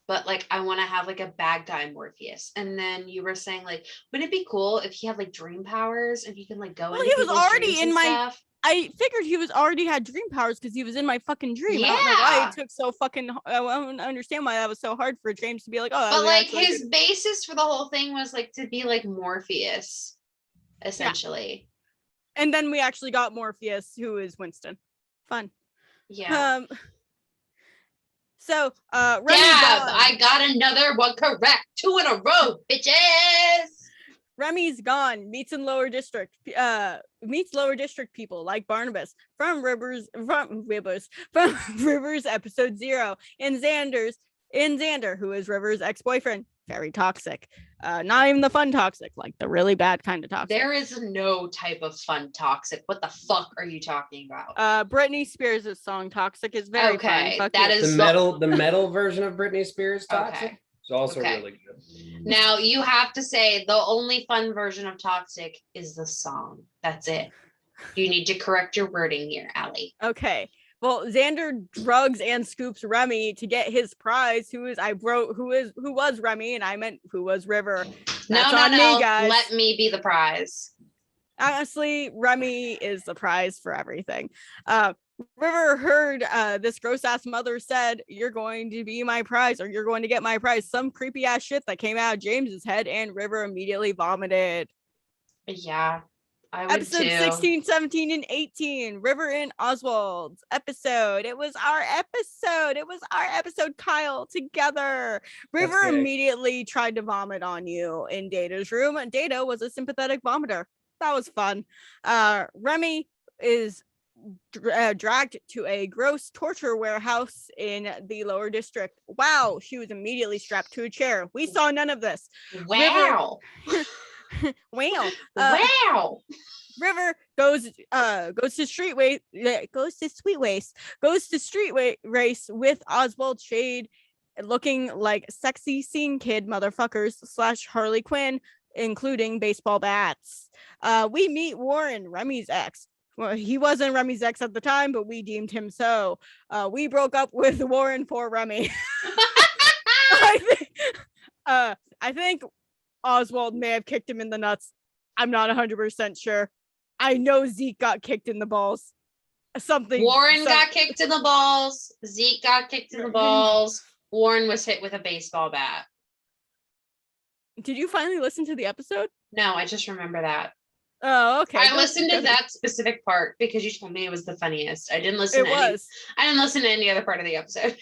but like I want to have like a bad guy Morpheus. And then you were saying like, wouldn't it be cool if he had like dream powers and he can like go? Well, he was already in my. Stuff? I figured he was already had dream powers because he was in my fucking dream. Yeah. I don't know why it took so fucking. I don't understand why that was so hard for James to be like, oh. But like his basis for the whole thing was like to be like Morpheus, essentially. Yeah. And then we actually got Morpheus, who is Winston. Fun. Yeah. So, I got another one correct. 2 in a row, bitches. Remy's gone. Meets lower district people like Barnabas from Rivers episode 0, and Xander, who is Rivers' ex-boyfriend. Very toxic. Not even the fun toxic, like the really bad kind of toxic. There is no type of fun toxic. What the fuck are you talking about? Britney Spears' song "Toxic" is very fun. Fuck that you. is the metal version of Britney Spears "Toxic." Okay. It's also really good. Now you have to say the only fun version of Toxic is the song. That's it. You need to correct your wording here, Allie. Okay. Well, Xander drugs and scoops Remy to get his prize. Who was Remy, and I meant who was River. That's no. me, guys. Let me be the prize. Honestly, Remy is the prize for everything. River heard this gross ass mother said, "You're going to be my prize, or you're going to get my prize." Some creepy ass shit that came out of James's head, and River immediately vomited. Yeah, I would episode too. 16, 17, and 18. River and Oswald's episode. It was our episode, Kyle, together. River immediately tried to vomit on you in Data's room. Data was a sympathetic vomiter. That was fun. Remy is dragged to a gross torture warehouse in the lower district. Wow, she was immediately strapped to a chair. We saw none of this. Wow. Wow. River goes to street race with Oswald, Shade, looking like sexy scene kid motherfuckers / Harley Quinn, including baseball bats. We meet Warren, Remy's ex. Well, he wasn't Remy's ex at the time, but we deemed him so. We broke up with Warren for Remy. I think Oswald may have kicked him in the nuts. I'm not 100% sure. I know Zeke got kicked in the balls. Warren got kicked in the balls. Zeke got kicked in the balls. Warren was hit with a baseball bat. Did you finally listen to the episode? No, I just remember that. Oh, okay. I listened to that specific part because you told me it was the funniest. I didn't listen to any other part of the episode.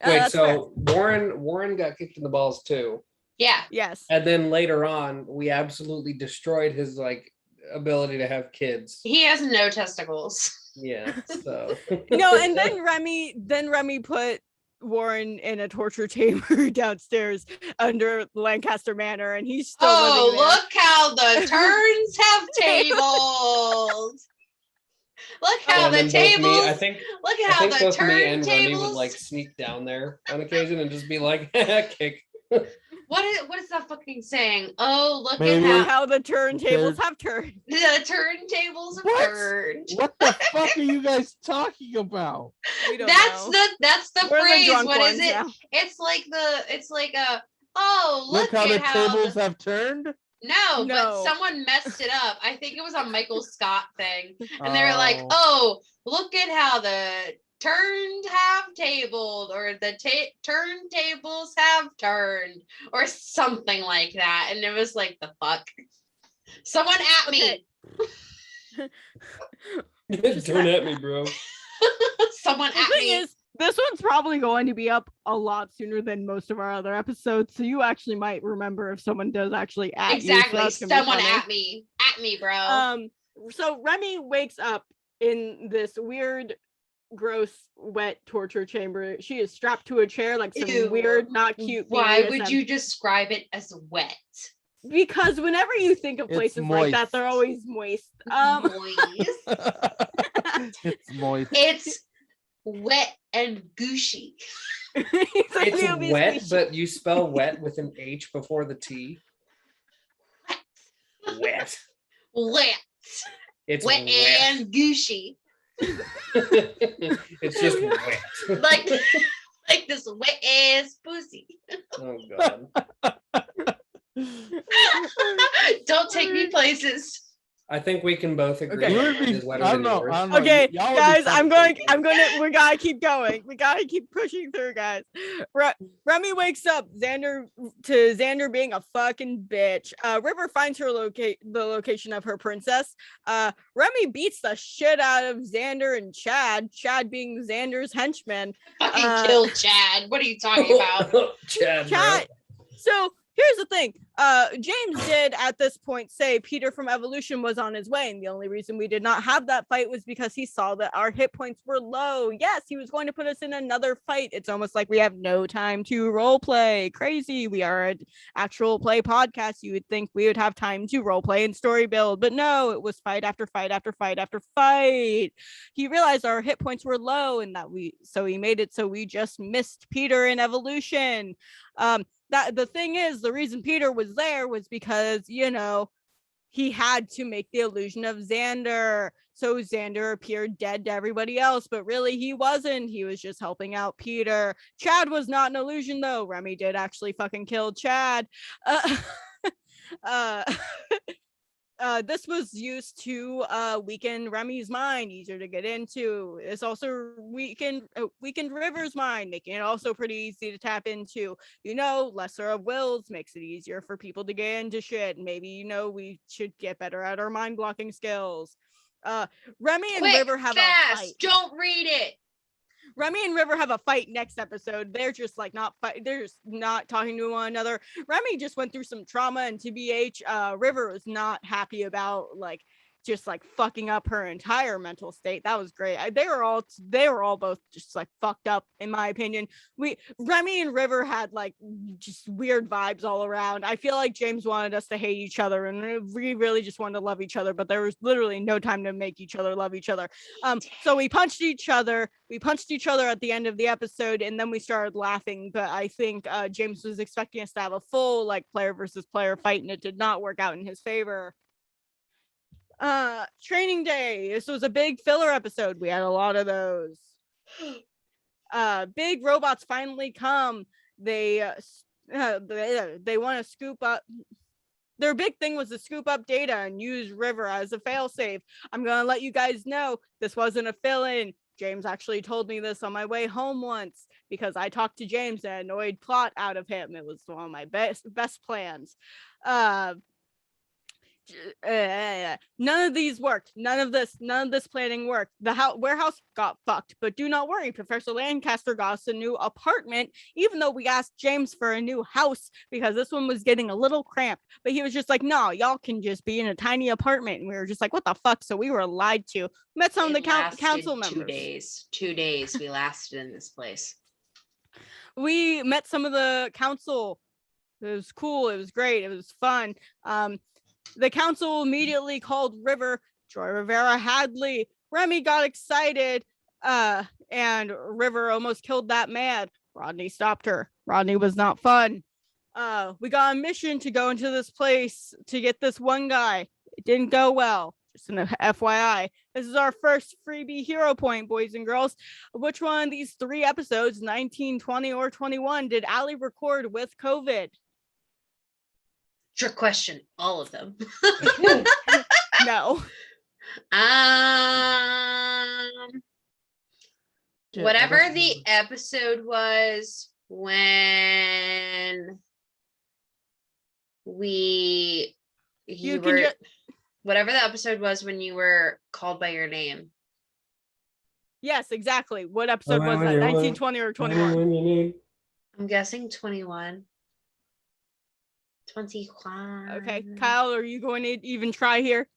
Wait, so fair. Warren got kicked in the balls too. Yeah. Yes. And then later on, we absolutely destroyed his ability to have kids. He has no testicles. Yeah. So and then Remy put Warren in a torture chamber downstairs under Lancaster Manor, and he's still living there. Look how the turns have tabled. Look how the tables. I think both me and Remy would sneak down there on occasion and just be like, kick. What is that fucking saying? Oh, look Maybe. at how the turntables have turned. The turntables have turned. What the fuck are you guys talking about? That's the phrase. What is it? Now. It's like look how at the tables have turned. No, but someone messed it up. I think it was a Michael Scott thing, and they were like, "Oh, look at how the turned have tabled, or the turntables have turned," or something like that. And it was like, the fuck. Someone at me. Turn at me, bro. Someone at me. This one's probably going to be up a lot sooner than most of our other episodes, so you actually might remember if someone does actually at exactly. you. So someone at me, bro. So Remy wakes up in this weird, gross, wet torture chamber. She is strapped to a chair like some weird, not cute. Why would you describe it as wet? Because whenever you think of places like that, they're always moist. Moist. It's moist. It's wet and gushy. It's wet, but you spell wet with an H before the T. Wet. It's wet and gushy. It's just wet. like this wet ass pussy. Oh god. Don't take me places. I think we can both agree. Okay. I don't know. Okay, guys, we gotta keep going. We gotta keep pushing through, guys. Remy wakes up Xander being a fucking bitch. River finds her the location of her princess. Remy beats the shit out of Xander and Chad being Xander's henchman. Fucking kill Chad. What are you talking about? Chad. So here's the thing. James did at this point say Peter from Evolution was on his way, and the only reason we did not have that fight was because he saw that our hit points were low. Yes, he was going to put us in another fight. It's almost like we have no time to role play. Crazy. We are an actual play podcast. You would think we would have time to role play and story build, but no, it was fight after fight after fight after fight. He realized our hit points were low, and so he made it so we just missed Peter in Evolution. That the thing is, the reason Peter was there was because, he had to make the illusion of Xander. So Xander appeared dead to everybody else, but really he wasn't. He was just helping out Peter. Chad was not an illusion, though. Remy did actually fucking kill Chad. This was used to weaken Remy's mind, easier to get into. It's also weakened River's mind, making it also pretty easy to tap into. Lesser of wills makes it easier for people to get into shit. Maybe we should get better at our mind blocking skills. Remy and River have a fight. Don't read it. Remy and River have a fight next episode. They're just like they're just not talking to one another. Remy just went through some trauma, and TBH, River was not happy about just fucking up her entire mental state. That was great. They were all both just fucked up, in my opinion. Remy and River had just weird vibes all around. I feel like James wanted us to hate each other, and we really just wanted to love each other, but there was literally no time to make each other love each other. So we punched each other at the end of the episode, and then we started laughing. But I think James was expecting us to have a full player versus player fight, and it did not work out in his favor. Training day. This was a big filler episode. We had a lot of those. Big robots finally come. They want to scoop up. Their big thing was to scoop up data and use River as a failsafe. I'm gonna let you guys know this wasn't a fill-in. James actually told me this on my way home once, because I talked to James and annoyed plot out of him. It was one of my best plans. None of these worked. None of this planning worked. The warehouse got fucked, but do not worry. Professor Lancaster got us a new apartment, even though we asked James for a new house because this one was getting a little cramped. But he was just like, no, y'all can just be in a tiny apartment. And we were just like, what the fuck? So we were lied to. Met some of the council members. 2 days we lasted in this place. We met some of the council. It was cool. It was great. It was fun. The council immediately called River Joy Rivera Hadley. Remy got excited, and River almost killed that man. Rodney stopped her. Rodney was not fun. We got a mission to go into this place to get this one guy. It didn't go well. Just an FYI. This is our first freebie hero point, boys and girls. Which one of these 3 episodes, 19, 20, or 21, did Allie record with COVID? Trick question. All of them. No. Whatever the episode was when whatever the episode was when you were called by your name. Yes, exactly. What episode was that? 19, 20, or 21? I'm guessing 21. 21. Okay, Kyle, are you going to even try here?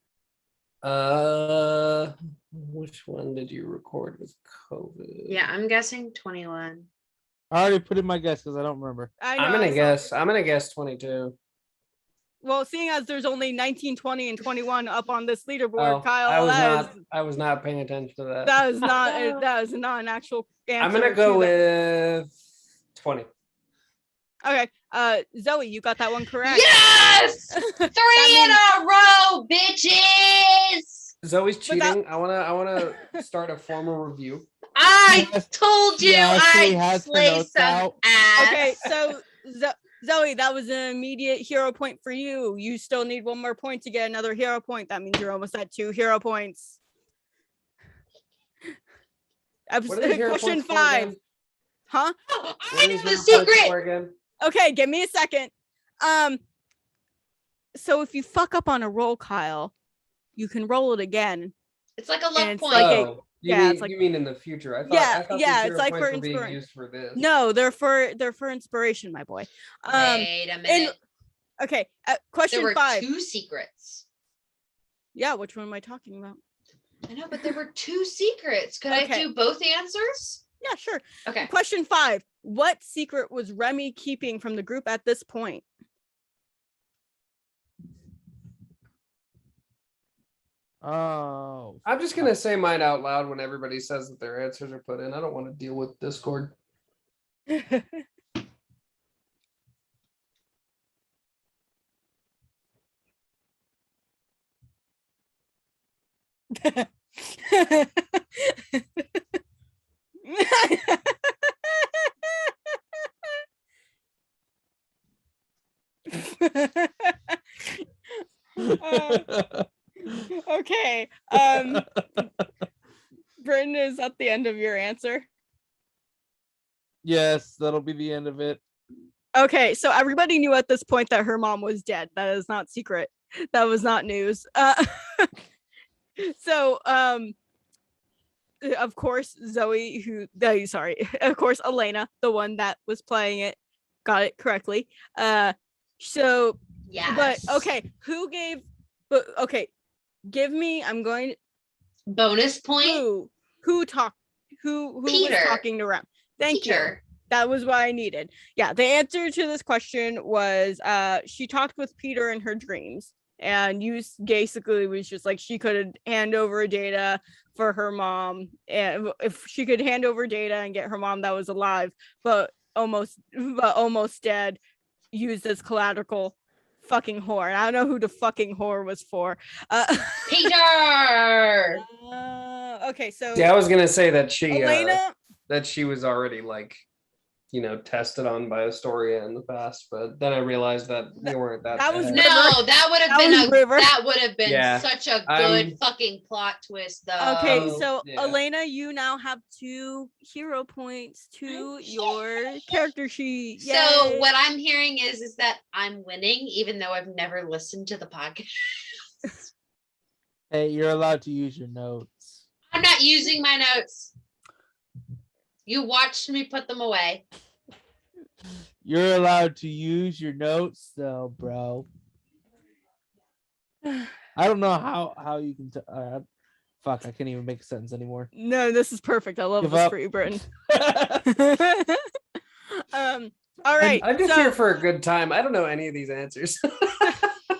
Which one did you record with COVID? Yeah, I'm guessing 21. I already put in my guess because I don't remember. I'm gonna guess 22. Well, seeing as there's only 19, 20, and 21 up on this leaderboard, Kyle, I was not paying attention to that. That is not an actual answer. I'm gonna go with 20. Okay, Zoe, you got that one correct. Yes! 3 in a row, bitches! Zoe's cheating. I wanna start a formal review. I told you I'd slay some ass. Okay, so Zoe, that was an immediate hero point for you. You still need 1 more point to get another hero point. That means you're almost at 2 hero points. Question 5. Huh? Oh, I know the secret. Okay, give me a second. So if you fuck up on a roll, Kyle, you can roll it again. It's like a luck point. You mean in the future? I thought it's like for being used for this. No, they're for inspiration, my boy. Wait a minute. Okay, question there were 5. 2 secrets. Yeah, which one am I talking about? I know, but there were 2 secrets. Could I do both answers? Yeah, sure. Okay. Question 5. What secret was Remy keeping from the group at this point? Oh. I'm just gonna say mine out loud when everybody says that their answers are put in. I don't want to deal with Discord. Okay. Britton, is that the end of your answer? Yes, that'll be the end of it. Okay, so everybody knew at this point that her mom was dead. That is not secret. That was not news. So of course of course Elena, the one that was playing it, got it correctly. So yes. But okay, give me, I'm going bonus point. Who was talking to Rem? Thank Peter. you. That was what I needed. Yeah, the answer to this question was she talked with Peter in her dreams, and you basically was just like she could hand over data for her mom, and if she could hand over data and get her mom that was alive but almost dead, used as collateral. Fucking whore. I don't know who the fucking whore was for. Peter. Okay, so yeah, I was gonna say that Elena, that she was already like, tested on by Astoria in the past, but then I realized that we weren't that. That was bad. No, that would have been Yeah. such a good fucking plot twist, though. Okay, so yeah. Elena, you now have 2 hero points to your character sheet. Yay. So what I'm hearing is that I'm winning, even though I've never listened to the podcast. Hey, you're allowed to use your notes. I'm not using my notes. You watched me put them away. You're allowed to use your notes, though, bro. I don't know how you can. Fuck, I can't even make a sentence anymore. No, this is perfect. I love this for you, Britton. All right. I'm just here for a good time. I don't know any of these answers.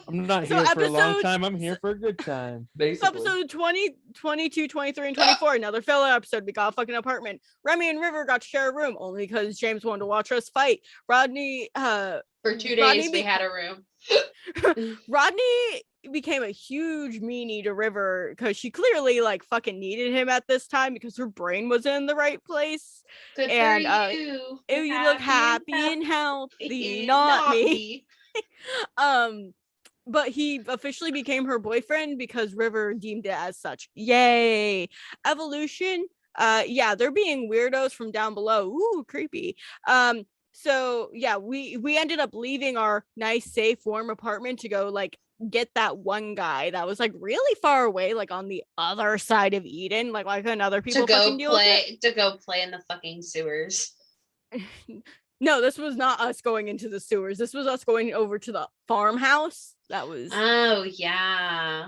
I'm not here for a long time. I'm here for a good time. Basically. Episode 20, 22, 23, and 24. Another filler episode. We got a fucking apartment. Remy and River got to share a room only because James wanted to watch us fight. Rodney. For 2 days, we had a room. Rodney became a huge meanie to River because she clearly like fucking needed him at this time because her brain was in the right place. Good and for you. You look happy and healthy, not me. But he officially became her boyfriend because River deemed it as such. Yay. Evolution. Yeah, they're being weirdos from down below. Ooh, creepy. So yeah, we ended up leaving our nice, safe, warm apartment to go like get that one guy that was like really far away, like on the other side of Eden. Like why couldn't other people fucking deal with it? To go play in the fucking sewers. No, this was not us going into the sewers. This was us going over to the farmhouse. That was. Oh yeah.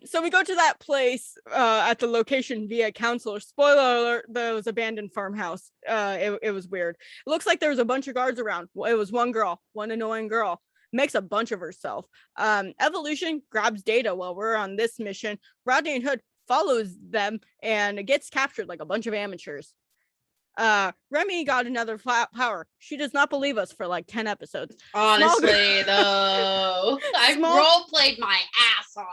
So we go to that place at the location via counselor. Spoiler alert, there was abandoned farmhouse. It was weird. It looks like there was a bunch of guards around. It was one annoying girl. Makes a bunch of herself. Evolution grabs data while we're on this mission. Rodney and Hood follows them and gets captured like a bunch of amateurs. Remy got another power. She does not believe us for like 10 episodes. Honestly, though, I role played my ass off.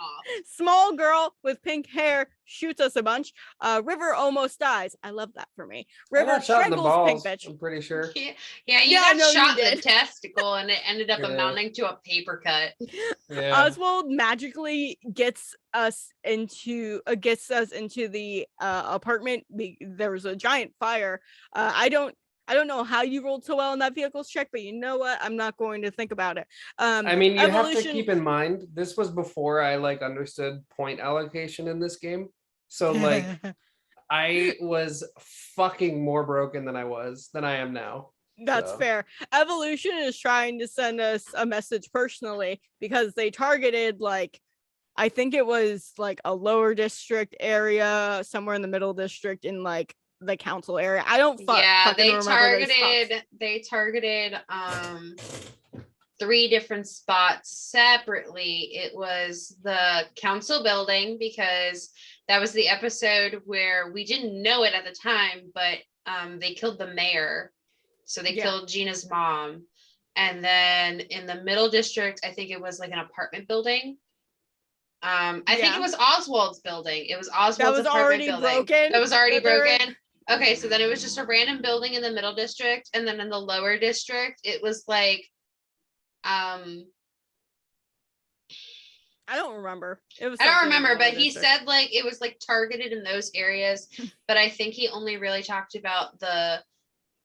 Small girl with pink hair shoots us a bunch. River almost dies. I love that for me. River strangles pink bitch. I'm pretty sure. You got shot in the testicle, and it ended up amounting to a paper cut. Yeah. Oswald magically gets us into the apartment. There was a giant fire. I don't know how you rolled so well in that vehicles check, but you know what? I'm not going to think about it. I mean, you have to keep in mind, this was before I like understood point allocation in this game. So like I was fucking more broken than I am now. That's fair. Evolution is trying to send us a message personally because they targeted like, I think it was like a lower district area, somewhere in the middle district in like the council area. I don't they targeted 3 different spots separately. It was the council building because that was the episode where we didn't know it at the time, but they killed the mayor. So they killed Gina's mom. And then in the middle district, I think it was like an apartment building. I think it was Oswald's building. It was Oswald's apartment building. That was already broken. Okay, so then it was just a random building in the middle district, and then in the lower district, it was like, I don't remember. I don't remember, but he said like it was like targeted in those areas. But I think he only really talked about the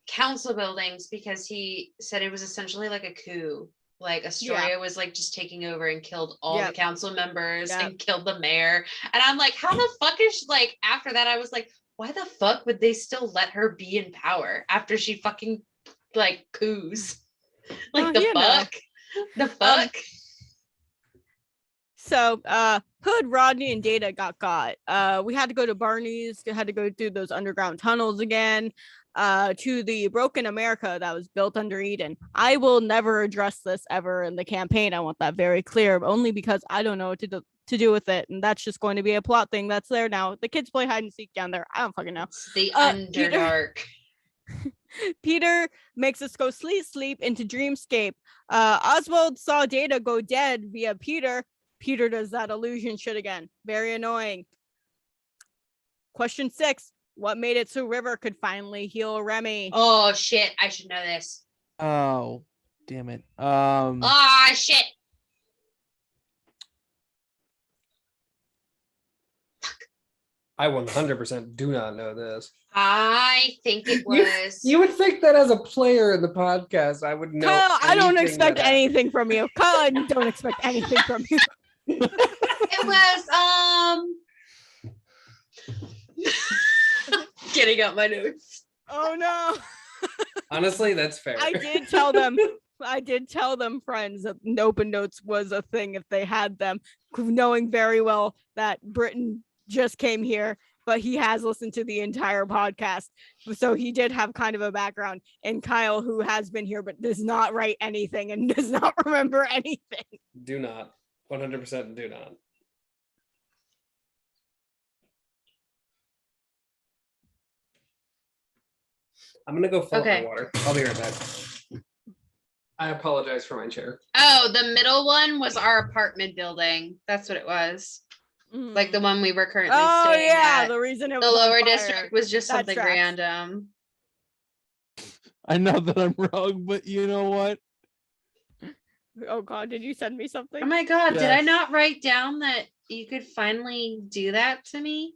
council buildings because he said it was essentially like a coup. Like Astoria was like just taking over and killed all the council members and killed the mayor. And I'm like, how the fuck is she, like, after that, I was like, why the fuck would they still let her be in power after she fucking like coups? Like the fuck? The fuck? So Hood, Rodney, and Data got. We had to go to Barney's, had to go through those underground tunnels again. To the broken America that was built under Eden. I will never address this ever in the campaign. I want that very clear, only because I don't know what to do with it, and that's just going to be a plot thing that's there now. The kids play hide and seek down there. I don't fucking know. It's the Underdark. Peter makes us go sleep into dreamscape. Oswald saw Data go dead via Peter. Peter does that illusion shit again. Very annoying. Question 6. What made it so River could finally heal Remy? Oh shit, I should know this. Oh, damn it. Shit. I 100% do not know this. I think it was. You would think that as a player in the podcast, I would know. Kyle, I don't expect anything from you. Kyle, I don't expect anything from you. It was getting out my notes. Oh no. Honestly, that's fair. I did tell them, friends, that open notes was a thing if they had them, knowing very well that Britton just came here, but he has listened to the entire podcast. So he did have kind of a background. And Kyle, who has been here but does not write anything and does not remember anything. Do not. 100% do not. I'm gonna go fill up my water. I'll be right back. I apologize for my chair. Oh, the middle one was our apartment building. That's what it was. Like the one we were currently staying at. The reason it was the lower district was just something random. I know that I'm wrong, but you know what? Oh god, did you send me something? Oh my god, Did I not write down that you could finally do that to me?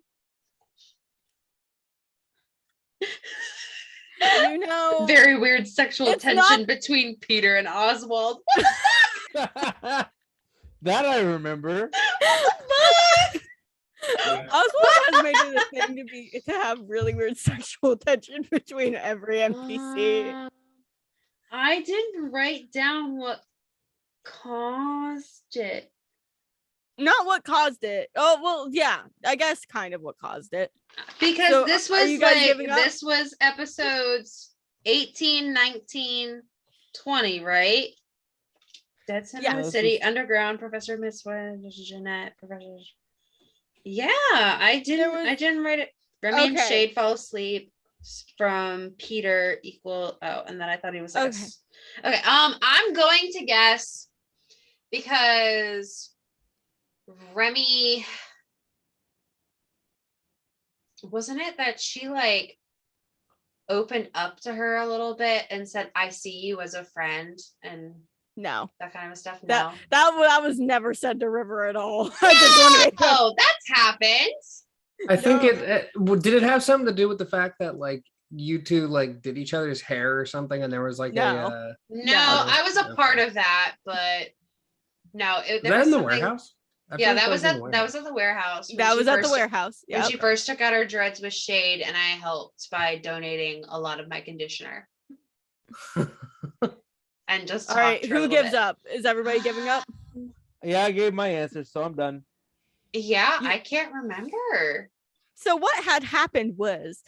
You know, very weird sexual tension between Peter and Oswald. That I remember. Oswald has made it a thing to have really weird sexual tension between every NPC. I didn't write down what caused it. Not what caused it. Oh well, yeah, I guess kind of what caused it. Because this was episodes 18, 19, 20, right? Dead Center in the City, Underground, Professor Miss Jeanette, Professor. Yeah, I didn't write it. Remy and Shade fall asleep from Peter equal. Oh, and then I thought he was like okay. I'm going to guess because Remy, wasn't it that she like opened up to her a little bit and said, I see you as a friend, and that kind of stuff? No, that was never said to River at all. Oh, that's happened. I think it did it have something to do with the fact that like you two like did each other's hair or something, and there was like no, I was a part of that, but no, was that in the warehouse? That was at the warehouse. That was at the warehouse. When she first took out her dreads with Shade, and I helped by donating a lot of my conditioner. And just all right, who gives up? Is everybody giving up? Yeah, I gave my answer, so I'm done. Yeah, I can't remember. So what had happened was,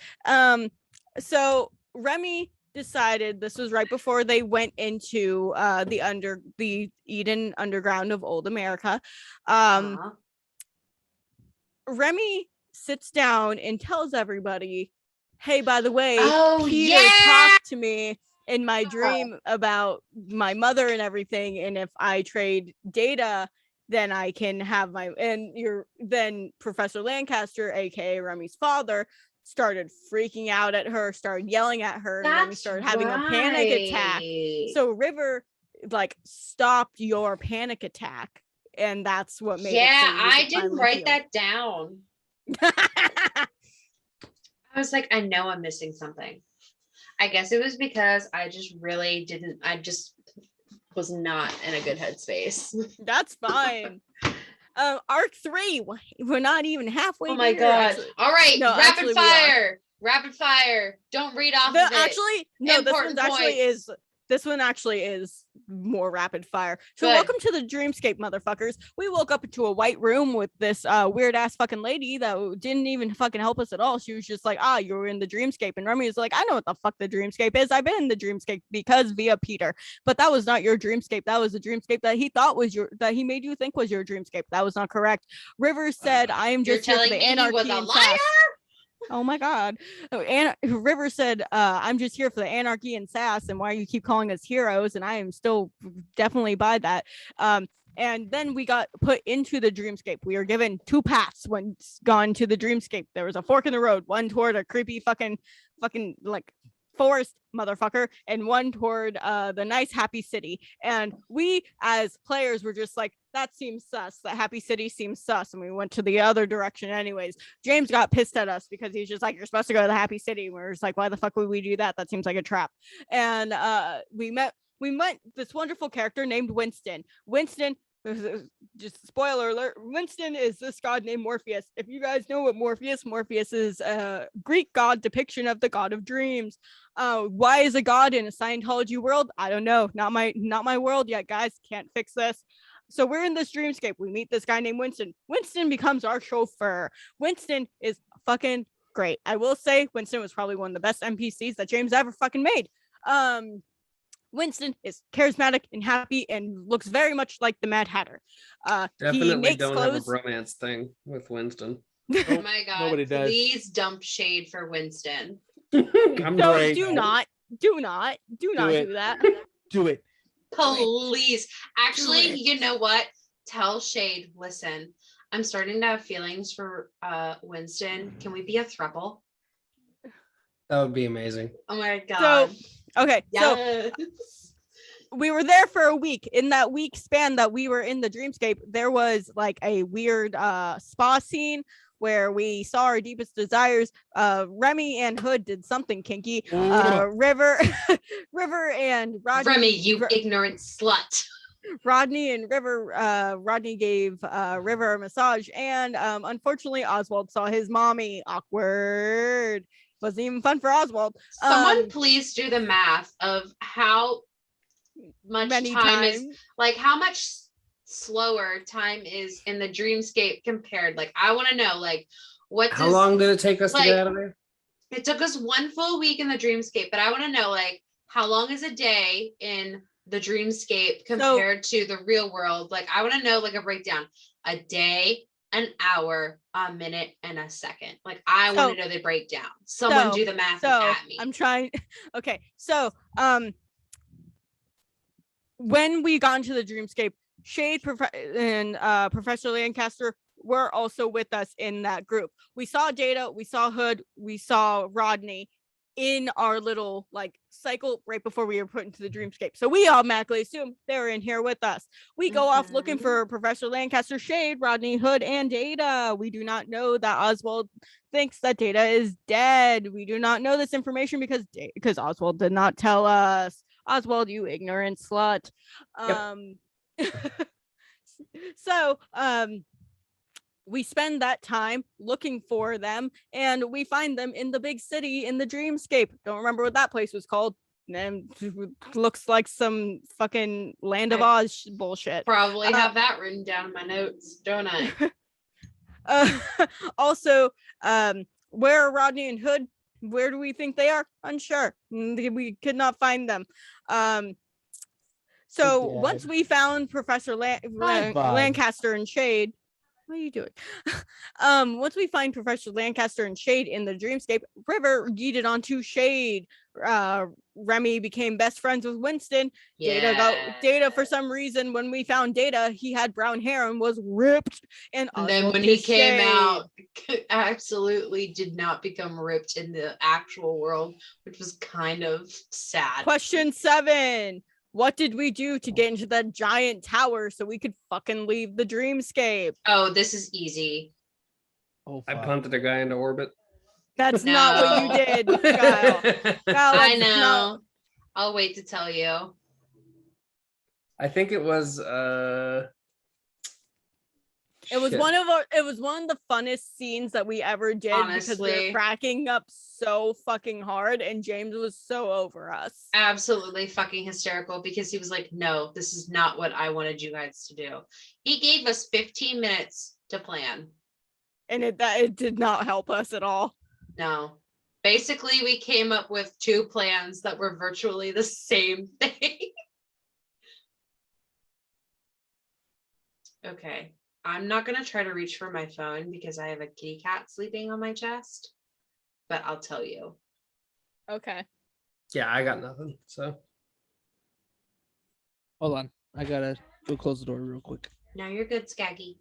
so Remy decided, this was right before they went into the Eden underground of old America. Remy sits down and tells everybody, hey, by the way, Peter talked to me in my dream about my mother and everything, and if I trade data, then I can have then Professor Lancaster, aka Remy's father, started freaking out at her, started yelling at her, and Remy started having a panic attack. So River like stopped your panic attack, and that's what made it so I didn't write that down. I was like, I know I'm missing something. I guess it was because I just was not in a good headspace. That's fine. Arc 3, we're not even halfway. Oh my god. Actually. All right, no, rapid fire. Don't read off of it. Actually, no, this one actually is more rapid fire. So welcome to the dreamscape, motherfuckers. We woke up into a white room with this weird ass fucking lady that didn't even fucking help us at all. She was just like, you were in the dreamscape. And Remy was like, I know what the fuck the dreamscape is. I've been in the dreamscape because via Peter. But that was not your dreamscape. That was the dreamscape that he thought was that he made you think was your dreamscape. That was not correct. River said, I am just here for the anarchy and sass. Oh my god. And River said, I'm just here for the anarchy and sass, and why you keep calling us heroes, and I am still definitely by that. And then we got put into the dreamscape. We were given 2 paths when gone to the dreamscape. There was a fork in the road, one toward a creepy fucking like forest motherfucker, and one toward the nice happy city. And we as players were just like, that seems sus. The happy city seems sus, and we went to the other direction anyways. James got pissed at us because he's just like, you're supposed to go to the happy city. And we're just like, why the fuck would we do that? That seems like a trap. And we met this wonderful character named Winston. Just spoiler alert, Winston is this god named Morpheus. If you guys know what Morpheus is a Greek god depiction of the god of dreams. Why is a god in a Scientology world? I don't know. Not my world yet, guys. Can't fix this. So we're in this dreamscape. We meet this guy named Winston. Winston becomes our chauffeur. Winston is fucking great. I will say Winston was probably one of the best NPCs that James ever fucking made. Winston is charismatic and happy and looks very much like the Mad Hatter. Definitely don't have a bromance thing with Winston. Oh my god. Nobody does. Please dump shade for Winston. Do not do that. Do it. Please. Actually, you know what? Tell Shade, listen, I'm starting to have feelings for Winston. Can we be a throuple? That would be amazing. Oh my god. So we were there for a week. In that week span that we were in the dreamscape, there was like a weird spa scene where we saw our deepest desires. Remy and Hood did something kinky. River and Rodney. Remy, you ignorant slut. Rodney gave River a massage, and unfortunately Oswald saw his mommy. Awkward. Wasn't even fun for Oswald. Someone please do the math of how much time is, like, how much slower time is in the dreamscape compared. Like, I want to know, like, how long did it take us to get out of there? It took us 1 full week in the dreamscape, but I want to know, like, how long is a day in the dreamscape compared to the real world? Like, I want to know, like, a breakdown. A day, an hour, a minute, and a second. Like, I want to know the breakdown. Someone do the math at me. I'm trying. Okay, so when we got into the dreamscape, Shade and Professor Lancaster were also with us in that group. We saw Data, we saw Hood, we saw Rodney in our little like cycle right before we were put into the dreamscape. So we automatically assume they're in here with us. We go off looking for Professor Lancaster, Shade, Rodney, Hood, and Data. We do not know that Oswald thinks that Data is dead. We do not know this information because Oswald did not tell us. Oswald, you ignorant slut. So we spend that time looking for them, and we find them in the big city in the dreamscape. Don't remember what that place was called. And looks like some fucking Land of Oz bullshit. Probably have that written down in my notes, don't I? Also, where are Rodney and Hood? Where do we think they are? Unsure. We could not find them. So once we found Professor Lancaster and Shade, what are you doing? Once we find Professor Lancaster and Shade in the dreamscape, River yeeted onto Shade. Remy became best friends with Winston. Yeah. Data for some reason, when we found Data, he had brown hair and was ripped. And then when he came out, absolutely did not become ripped in the actual world, which was kind of sad. Question 7. What did we do to get into that giant tower so we could fucking leave the dreamscape? Oh, this is easy. Oh, I punted a guy into orbit. That's not what you did, Kyle. I know. I'll wait to tell you. I think it was it was one of the funnest scenes that we ever did. Honestly. Because we were cracking up so fucking hard and James was so over us. Absolutely fucking hysterical because he was like, no, this is not what I wanted you guys to do. He gave us 15 minutes to plan. And it did not help us at all. No. Basically, we came up with 2 plans that were virtually the same thing. Okay. I'm not going to try to reach for my phone because I have a kitty cat sleeping on my chest, but I'll tell you. Okay. Yeah, I got nothing, so. Hold on. I gotta go close the door real quick. No, you're good, Skaggy.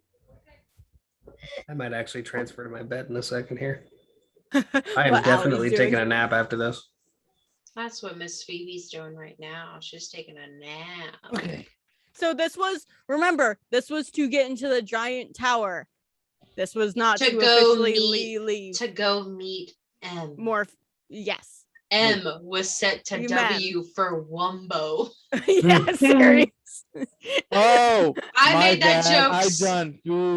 I might actually transfer to my bed in a second here. I am definitely taking a nap after this. That's what Miss Phoebe's doing right now. She's taking a nap. Okay. So this was to get into the giant tower. This was not to officially leave. To go meet M. Yes. M was set to W for Wumbo. Yeah, serious. Oh, I made that joke.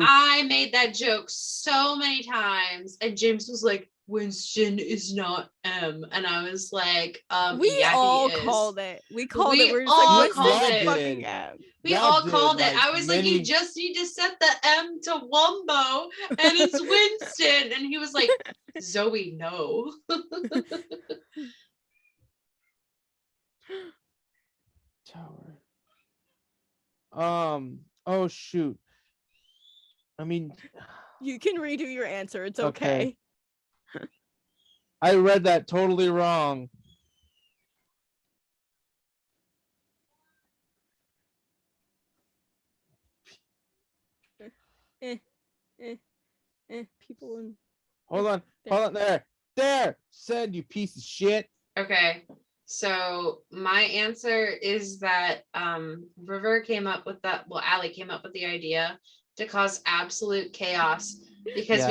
I made that joke so many times, and James was like, "Winston is not M," and I was like, "We all called it. We called it. We're all called it. Fucking M. We all called it. I was like, you just need to set the M to Wumbo, and it's Winston." And he was like, "Zoe, no." Tower. Oh shoot. I mean, you can redo your answer. It's okay. I read that totally wrong. People in. Hold on there. Send, you piece of shit. Okay. So my answer is that River came up with that. Well, Allie came up with the idea to cause absolute chaos because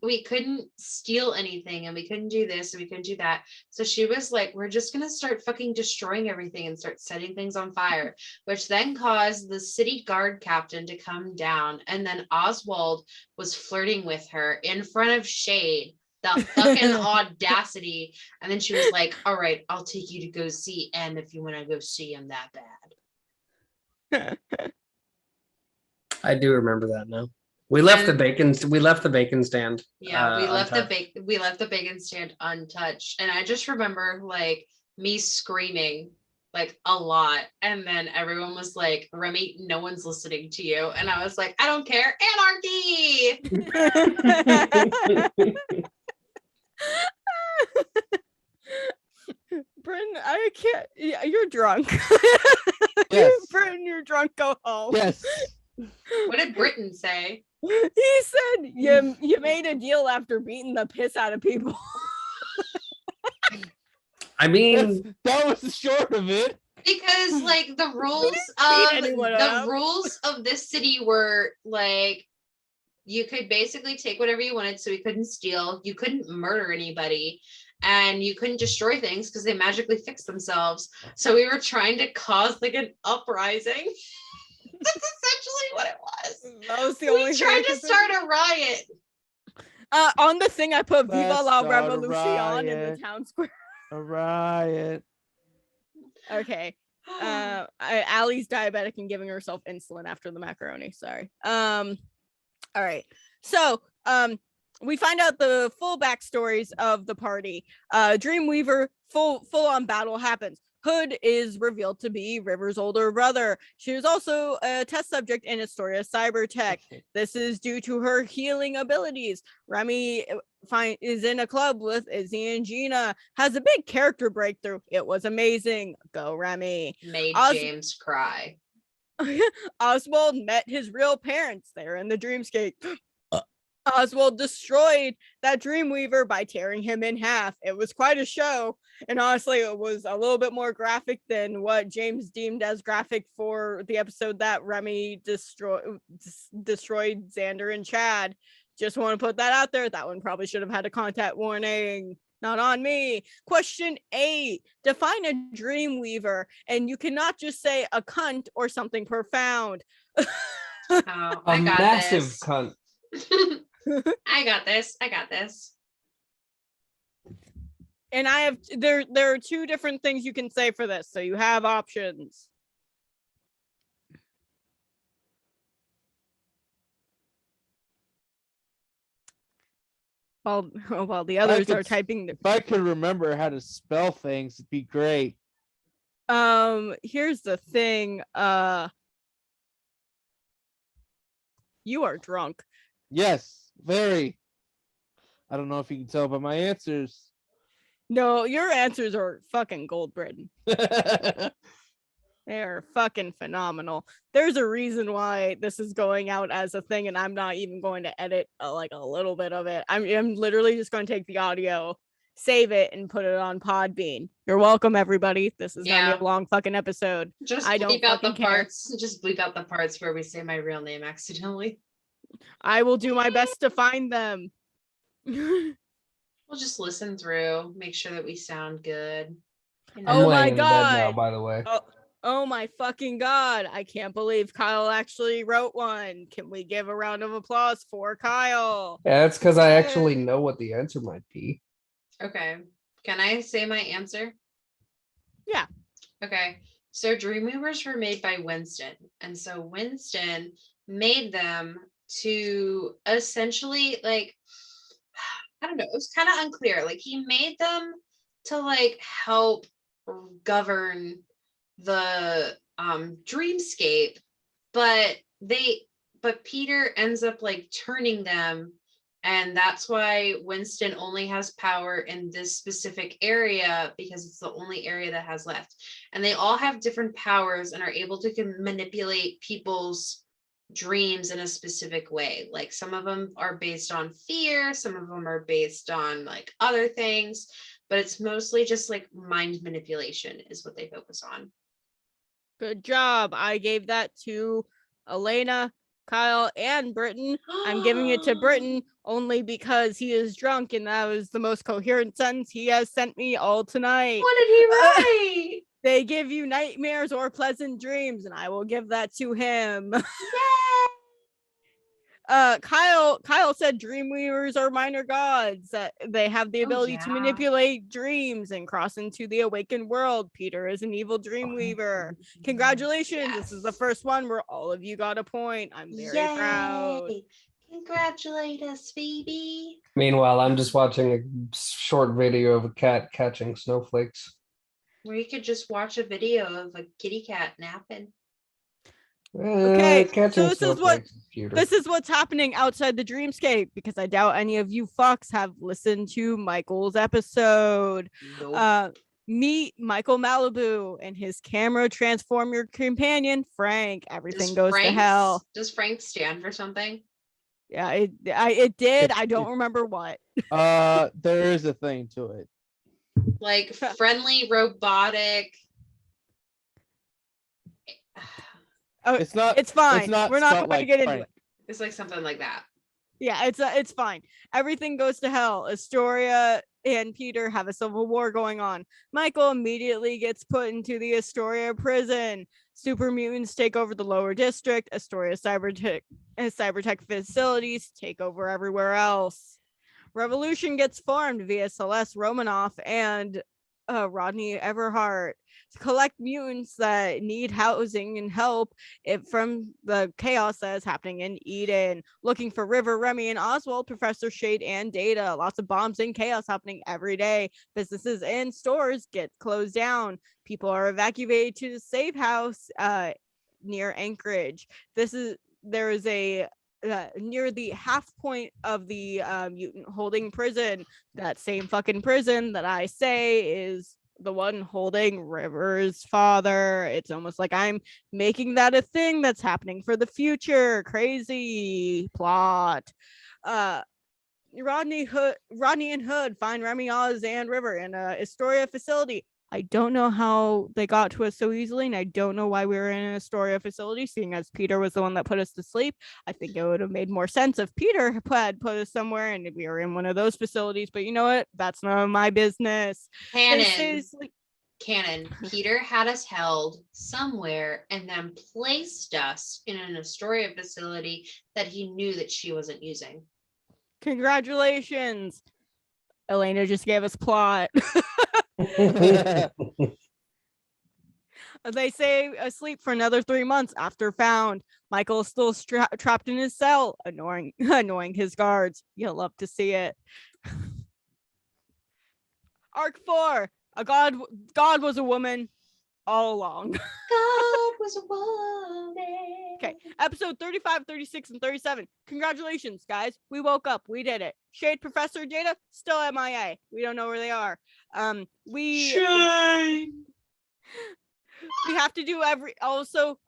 we couldn't steal anything and we couldn't do this and we couldn't do that. So she was like, we're just gonna start fucking destroying everything and start setting things on fire, which then caused the city guard captain to come down, and then Oswald was flirting with her in front of Shade. The fucking audacity. And then she was like, all right, I'll take you to go see M if you want to go see him that bad. I do remember that now. We left the bacon stand. Yeah, we left the bacon stand untouched. And I just remember like me screaming like a lot. And then everyone was like, Remy, no one's listening to you. And I was like, I don't care. Anarchy. Britton, I can't. Yeah, you're drunk. Yes. Britton, you're drunk. Go home. Yes. What did Britton say? He said you made a deal after beating the piss out of people. I mean, that was the short of it. Because like the rules of this city were like, you could basically take whatever you wanted, so we couldn't steal, you couldn't murder anybody, and you couldn't destroy things because they magically fix themselves. So we were trying to cause like an uprising. That's essentially what it was. That was the only we tried to start a riot. On the thing I put Viva la Revolucion in the town square. A riot. Okay. Allie's diabetic and giving herself insulin after the macaroni. Sorry. All right. So, we find out the full backstories of the party. Dreamweaver full on battle happens. Hood is revealed to be River's older brother. She was also a test subject in Astoria Cybertech. This is due to her healing abilities. Remy is in a club with Izzy and Gina, has a big character breakthrough. It was amazing. Go Remy. Made James cry. Oswald met his real parents there in the dreamscape. Oswald destroyed that Dreamweaver by tearing him in half. It was quite a show, and honestly, it was a little bit more graphic than what James deemed as graphic for the episode that Remy destroyed Xander and Chad. Just want to put that out there. That one probably should have had a content warning. Not on me. Question 8. Define a Dreamweaver, and you cannot just say a cunt or something profound. I got massive this. Cunt. I got this. And I have there are 2 different things you can say for this, so you have options. While the others are typing. If I could remember how to spell things, it'd be great. Here's the thing. You are drunk. Yes, very. I don't know if you can tell by my answers. No, your answers are fucking gold, Britain. They are fucking phenomenal. There's a reason why this is going out as a thing, and I'm not even going to edit like a little bit of it. I'm literally just going to take the audio, save it, and put it on Podbean. You're welcome, everybody. This is gonna be a long fucking episode. Just bleep out the parts. Just bleep out the parts where we say my real name accidentally. I will do my best to find them. We'll just listen through, make sure that we sound good. You know? Oh my god! Now, by the way. Oh my fucking god! I can't believe Kyle actually wrote one. Can we give a round of applause for Kyle? Yeah, that's because I actually know what the answer might be. Okay. Can I say my answer? Yeah. Okay. So Dreamweavers were made by Winston. And so Winston made them to essentially, like, I don't know, it was kind of unclear. Like, he made them to like help govern the dreamscape, but Peter ends up like turning them, and that's why Winston only has power in this specific area because it's the only area that has left. And they all have different powers and are able to manipulate people's dreams in a specific way. Like, some of them are based on fear, some of them are based on like other things, but it's mostly just like mind manipulation is what they focus on. Good job. I gave that to Elena, Kyle, and Britton. I'm giving it to Britton only because he is drunk, and that was the most coherent sentence he has sent me all tonight. What did he write? They give you nightmares or pleasant dreams, and I will give that to him. Yay! Kyle said Dreamweavers are minor gods, that they have the ability to manipulate dreams and cross into the awakened world. Peter is an evil Dreamweaver. Congratulations. Yes. This is the first one where all of you got a point. I'm very proud. Congratulate us, Phoebe. Meanwhile, I'm just watching a short video of a cat catching snowflakes. Or you could just watch a video of a kitty cat napping. Okay, so this is what's happening outside the dreamscape, because I doubt any of you fucks have listened to Michael's episode. Nope. Meet Michael Malibu and his camera transform your companion, Frank. Everything goes to hell. Does Frank stand for something? Yeah, it did. I don't remember what. There is a thing to it. Like friendly, robotic. Oh, it's not. It's fine. We're not going to get into it. It's like something like that. Yeah, it's fine. Everything goes to hell. Astoria and Peter have a civil war going on. Michael immediately gets put into the Astoria prison. Super mutants take over the lower district. Astoria cybertech facilities take over everywhere else. Revolution gets formed via Celeste Romanoff and Rodney Everhart. collect mutants that need housing and help from the chaos that is happening in Eden. Looking for River, Remy, and Oswald, Professor Shade, and Data. Lots of bombs and chaos happening every day. Businesses and stores get closed down. People are evacuated to the safe house near Anchorage. There is a near the half point of the mutant holding prison, that same fucking prison that I say is the one holding River's father. It's almost like I'm making that a thing that's happening for the future. Crazy plot. Rodney and Hood find Remy, Oz, and River in a Astoria facility. I don't know how they got to us so easily, and I don't know why we were in an Astoria facility, seeing as Peter was the one that put us to sleep. I think it would have made more sense if Peter had put us somewhere and we were in one of those facilities, but you know what? That's none of my business. Canon. Peter had us held somewhere and then placed us in an Astoria facility that he knew that she wasn't using. Congratulations. Elena just gave us plot. They say asleep for another 3 months after found. Michael is still trapped in his cell, annoying his guards. You'll love to see it. Arc 4. God was a woman all along. God was a woman. Okay, episode 35, 36, and 37. Congratulations, guys. We woke up. We did it. Shade, Professor, Data, still MIA. We don't know where they are. Shade. We have to do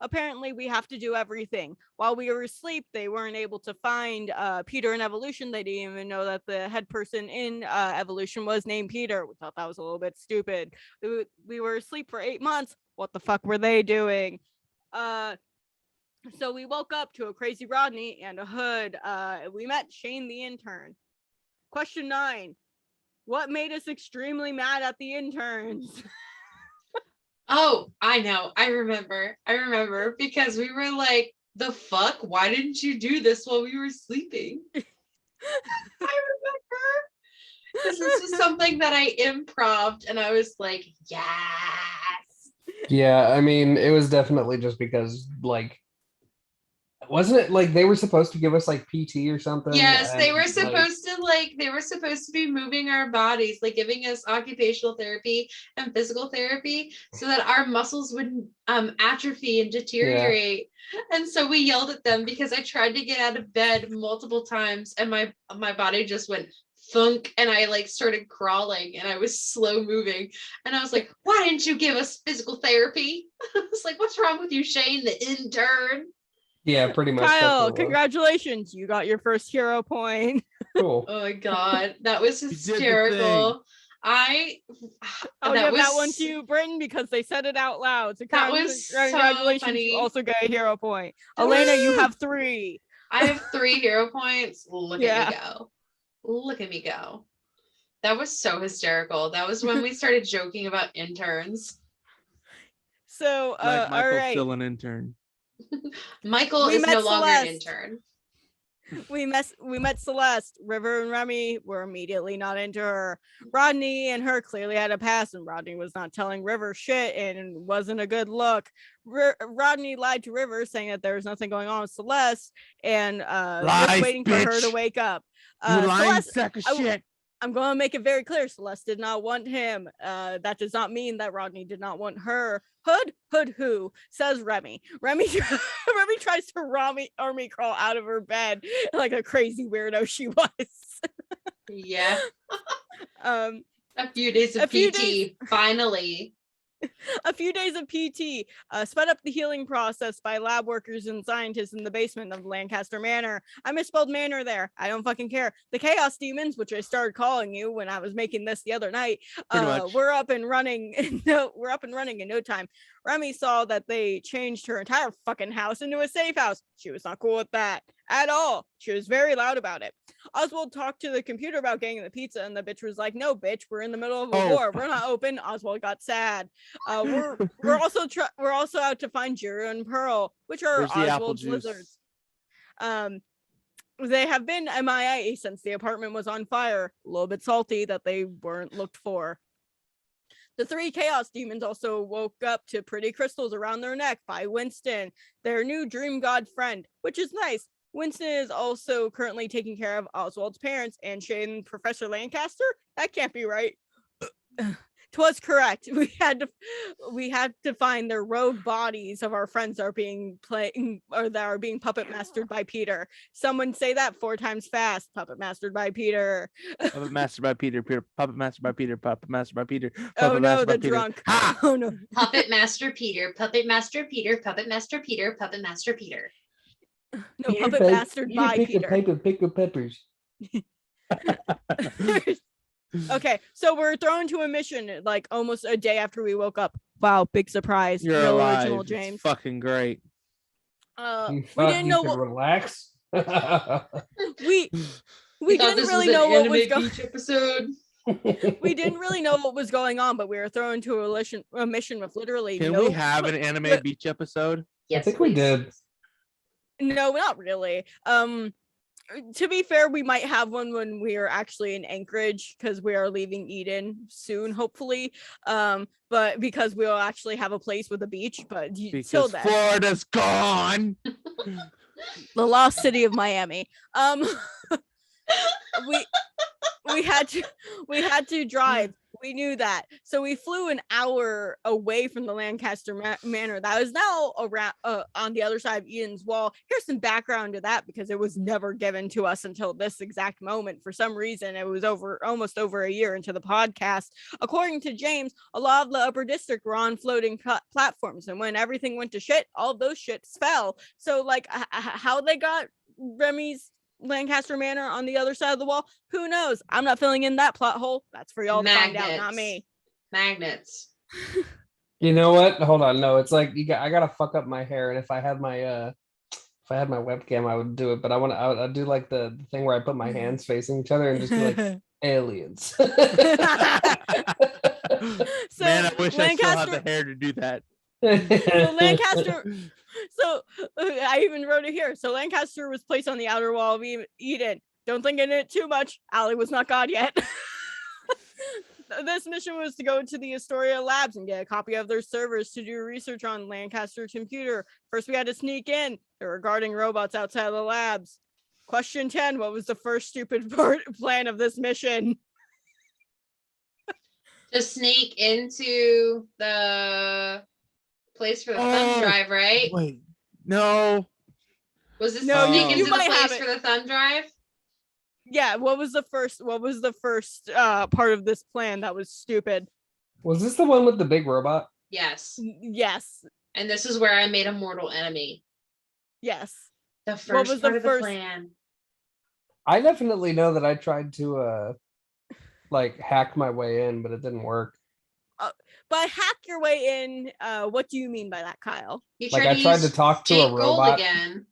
apparently we have to do everything. While we were asleep, they weren't able to find Peter in Evolution. They didn't even know that the head person in Evolution was named Peter. We thought that was a little bit stupid. We were asleep for 8 months. What the fuck were they doing? So we woke up to a crazy Rodney and a Hood. We met Shane the intern. Question 9. What made us extremely mad at the interns? Oh, I know. I remember because we were like, the fuck? Why didn't you do this while we were sleeping? I remember. Because this was something that I improv'd and I was like, yes. Yeah, I mean, it was definitely just because, like, wasn't it like they were supposed to give us like PT or something? Yes, they were supposed to be moving our bodies, like giving us occupational therapy and physical therapy so that our muscles wouldn't atrophy and deteriorate. Yeah. And so we yelled at them because I tried to get out of bed multiple times and my body just went thunk and I like started crawling and I was slow moving and I was like, why didn't you give us physical therapy? I was like, what's wrong with you, Shane, the intern? Yeah, pretty much. Kyle, congratulations. You got your first hero point. Cool. Oh my god, that was hysterical. I'll give that one to you, Britton, because they said it out loud. So that was congratulations. So funny. You also get a hero point. Elena, you have 3. I have 3 hero points. Look at me go. Look at me go. That was so hysterical. That was when we started joking about interns. So like Michael's all right. Still an intern. Michael is no longer an intern. We met Celeste. River and Remy were immediately not into her. Rodney and her clearly had a past, and Rodney was not telling River shit, and it wasn't a good look. Rodney lied to River, saying that there was nothing going on with Celeste, and just waiting for her to wake up. You lying sack of shit. I'm going to make it very clear. Celeste did not want him. That does not mean that Rodney did not want her. Hood who, says Remy. Remy tries to army crawl out of her bed like a crazy weirdo she was. Yeah. A few days of PT, finally. A few days of PT sped up the healing process by lab workers and scientists in the basement of Lancaster Manor. I misspelled Manor there. I don't fucking care. The Chaos Demons, which I started calling you when I was making this the other night, we're up and running. We're up and running in no time. Remy saw that they changed her entire fucking house into a safe house. She was not cool with that at all. She was very loud about it. Oswald talked to the computer about getting the pizza, and the bitch was like, "No, bitch, we're in the middle of a war. We're not open." Oswald got sad. We're also out to find Jiro and Pearl, which are Oswald's lizards. They have been MIA since the apartment was on fire. A little bit salty that they weren't looked for. The 3 chaos demons also woke up to pretty crystals around their neck by Winston, their new dream god friend, which is nice. Winston is also currently taking care of Oswald's parents and Shane Professor Lancaster. That can't be right. 'Twas correct. We had to find their rogue bodies of our friends that are being puppet mastered by Peter. Someone say that 4 times fast. Puppet mastered by Peter. Puppet mastered by Peter. Puppet mastered by Peter. Puppet mastered by Peter. Oh no, the drunk. Oh no. Puppet Master Peter. Puppet Master Peter. Puppet Master Peter. Puppet Master Peter. No, puppet mastered by Peter. Pick your peppers. Okay, so we're thrown to a mission like almost a day after we woke up. Wow, big surprise. You're no alive. original It's James. fucking great. We didn't know what. Relax. We didn't really know what was going. Episode. We didn't really know what was going on, but we were thrown to a mission with literally. Can we have an anime beach episode? Yes, I think please. we did. No, not really. To be fair, we might have one when we are actually in Anchorage because we are leaving Eden soon, hopefully. But because we'll actually have a place with a beach, but till then, Florida's gone. The lost city of Miami. We had to drive. We knew that, so we flew an hour away from the Lancaster Manor. That is now around on the other side of Eden's Wall. Here's some background to that because it was never given to us until this exact moment. For some reason, it was almost over a year into the podcast. According to James, a lot of the upper district were on floating platforms, and when everything went to shit, all those shits fell. So, like, how they got Remy's Lancaster Manor on the other side of the wall, who knows? I'm not filling in that plot hole. That's for y'all to find out, not me. Magnets. You know what? Hold on. No, it's like I gotta fuck up my hair, and if I had my webcam, I would do it. But I'd do like the thing where I put my hands facing each other and just be like aliens. So, Man, I wish I still had the hair to do that. So Lancaster. So I even wrote it here. So Lancaster was placed on the outer wall of Eden. Don't think in it too much. Allie was not God yet. This mission was to go to the Astoria labs and get a copy of their servers to do research on Lancaster's computer. First, we had to sneak in. They were guarding robots outside of the labs. Question 10. What was the first stupid plan of this mission? To sneak into the place for the thumb drive, right? Wait, no. Was this No, sneak you into the might have place it. for the thumb drive? Yeah, what was the first part of this plan that was stupid? Was this the one with the big robot? Yes. Yes. And this is where I made a mortal enemy. Yes. The first part of the plan. I definitely know that I tried to like hack my way in, but it didn't work. But hack your way in, what do you mean by that, Kyle? I tried to talk to a robot again.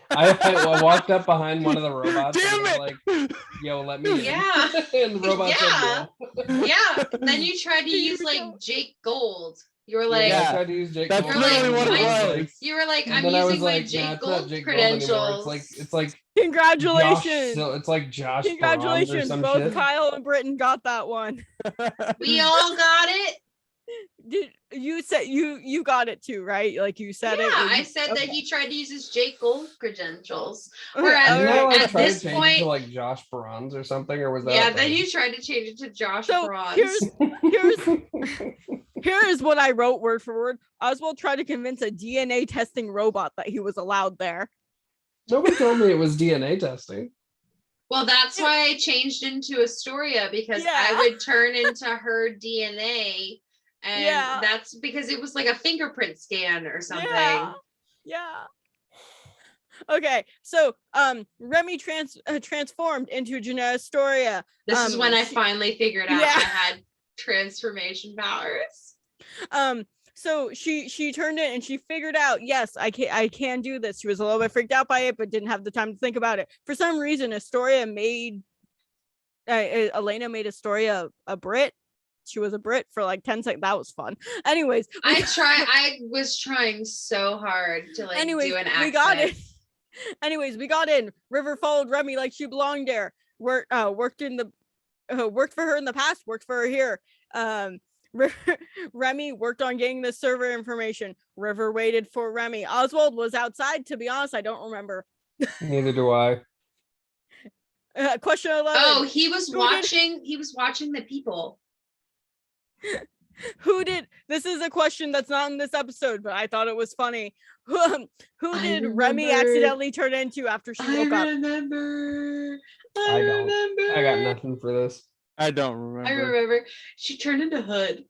I walked up behind one of the robots. Damn and it! was like, yo, let me in. Yeah. And the robot said no. Yeah. Then you tried to use like Jake Gold. You were like, I tried to use Jake That's Gold. literally what it was. You were like, I'm And then I was using my like, Jake nah, it's not Gold Jake Gold anymore. credentials. It's like Congratulations. it's like Josh. Congratulations. Or some Both shit. Kyle and Britton got that one. We all got it. Did you said you got it too, right? Like you said it. I said that he tried to use his Jake Gold credentials. Okay, Whereas Didn't I, like, at try this to change point, it to like Josh Bronze or something, or was that? yeah, then you tried to change it to Josh So Bronze. Here is what I wrote word for word. Oswald tried to convince a DNA testing robot that he was allowed there. Nobody told me it was DNA testing. Well, that's why I changed into Astoria, because Yeah. I would turn into her DNA, and that's because it was like a fingerprint scan or something. Yeah. Okay, so Remy transformed into Janelle Astoria. This is when I finally figured out Yeah. I had transformation powers. So she turned in and she figured out, yes, I can do this. She was a little bit freaked out by it, but didn't have the time to think about it. For some reason, Elena made Astoria a Brit. She was a Brit for like 10 seconds. That was fun. Anyways, I was trying so hard to do an accent. we got it. Anyways, we got in. River followed Remy like she belonged there. Worked for her in the past, worked for her here. Remy worked on getting the server information. River waited for Remy. Oswald was outside. To be honest, I don't remember. Neither do I. Question 11. Oh, he was watching the people. Who did this is a question that's not in this episode, but I thought it was funny. Who did Remy accidentally turn into after she woke up? I remember. I got nothing for this. I don't remember. I remember. She turned into Hood.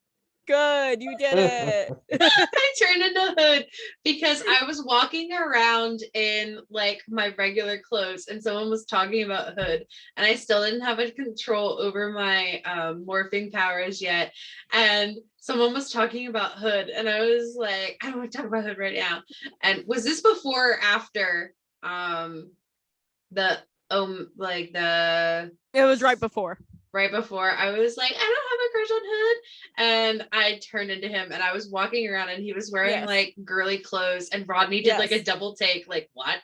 Good, you did it. I turned into Hood because I was walking around in like my regular clothes and someone was talking about Hood and I still didn't have a control over my morphing powers yet. And someone was talking about Hood and I was like, I don't want to talk about Hood right now. And was this before or after It was right before. Right before. I was like, I don't have a crush on Hood, and I turned into him and I was walking around and he was wearing like girly clothes and Rodney did like a double take, like what?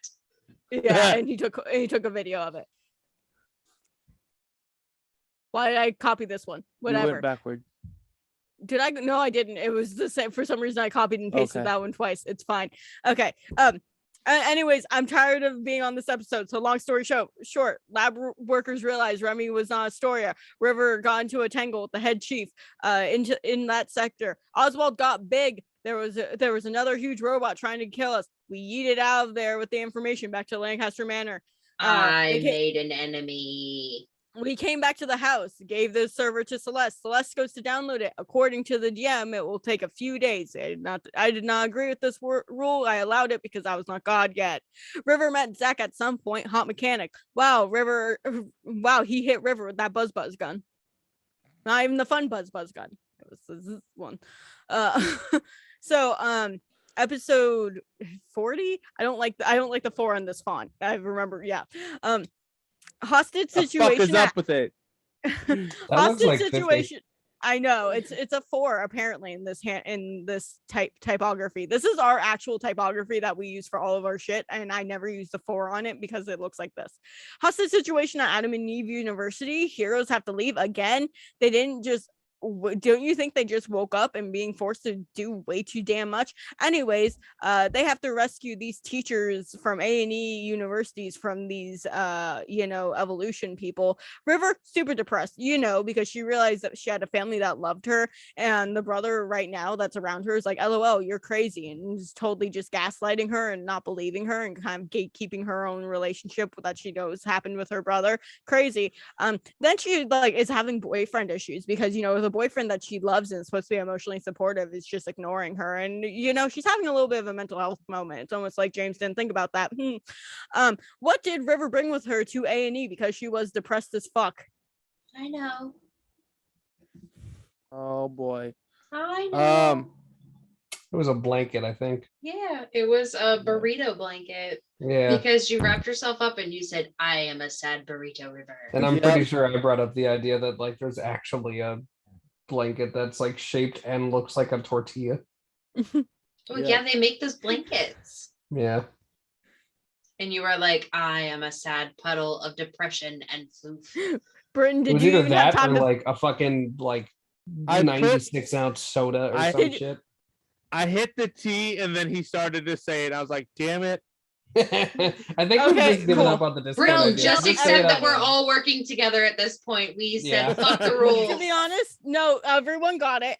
Yeah, and he took a video of it. Why did I copy this one? Whatever. You went backward. Did I? No, I didn't. It was the same. For some reason, I copied and pasted that one twice. It's fine. Okay. Anyways, I'm tired of being on this episode. So long story short, lab workers realized Remy was not Astoria. River got into a tangle with the head chief in that sector. Oswald got big. There was another huge robot trying to kill us. We yeeted out of there with the information back to Lancaster Manor. I made an enemy. We came back to the house, gave the server to Celeste. Celeste goes to download it. According to the DM, it will take a few days. I did not agree with this rule. I allowed it because I was not God yet. River met Zach at some point. Hot mechanic. Wow, he hit River with that buzz gun. Not even the fun buzz gun. It was this one. Episode 40. I don't like the 4 on this font. I remember. Yeah. Hostage situation. What the fuck is up with it? Hostage situation. 50. I know it's a 4 apparently in this typography. This is our actual typography that we use for all of our shit, and I never use the 4 on it because it looks like this. Hostage situation at Adam and Eve University. Heroes have to leave again. They didn't just. Don't you think they just woke up and being forced to do way too damn much? Anyways, they have to rescue these teachers from A&E universities from these evolution people. River super depressed, because she realized that she had a family that loved her, and the brother right now that's around her is like, LOL, you're crazy, and is totally just gaslighting her and not believing her and kind of gatekeeping her own relationship that she knows happened with her brother. Crazy. Then she is having boyfriend issues because the boyfriend that she loves and is supposed to be emotionally supportive is just ignoring her, and she's having a little bit of a mental health moment. It's almost like James didn't think about that. What did River bring with her to A&E because she was depressed as fuck? I know. Oh boy. I know. It was a blanket, I think. Yeah, it was a burrito blanket. Yeah. Because you wrapped yourself up and you said, I am a sad burrito, River. And I'm pretty sure I brought up the idea that there's actually a blanket that's shaped and looks like a tortilla. Yeah, they make those blankets. Yeah. And you were like, I am a sad puddle of depression and floof. Britton, did you even have time or a fucking 96-ounce soda or some shit? I hit the T and then he started to say it. I was like, damn it. I think we've just given up on the discount. Brittle, just accept that we're all working together at this point. We said fuck the rules. To be honest, no, everyone got it.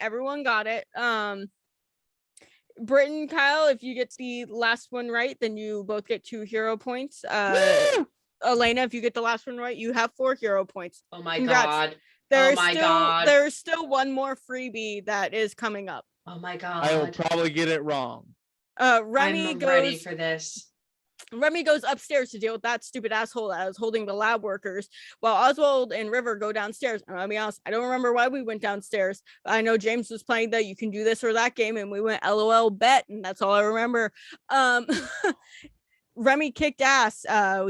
Britton, Kyle, if you get the last one right, then you both get 2 hero points. Elena, if you get the last one right, you have 4 hero points. Oh my god. There's still one more freebie that is coming up. Oh my god. I will probably get it wrong. I'm ready for this. Remy goes upstairs to deal with that stupid asshole that was holding the lab workers, while Oswald and River go downstairs. And I'll be honest, I don't remember why we went downstairs. I know James was playing that you can do this or that game, and we went LOL bet, and that's all I remember. Remy kicked ass,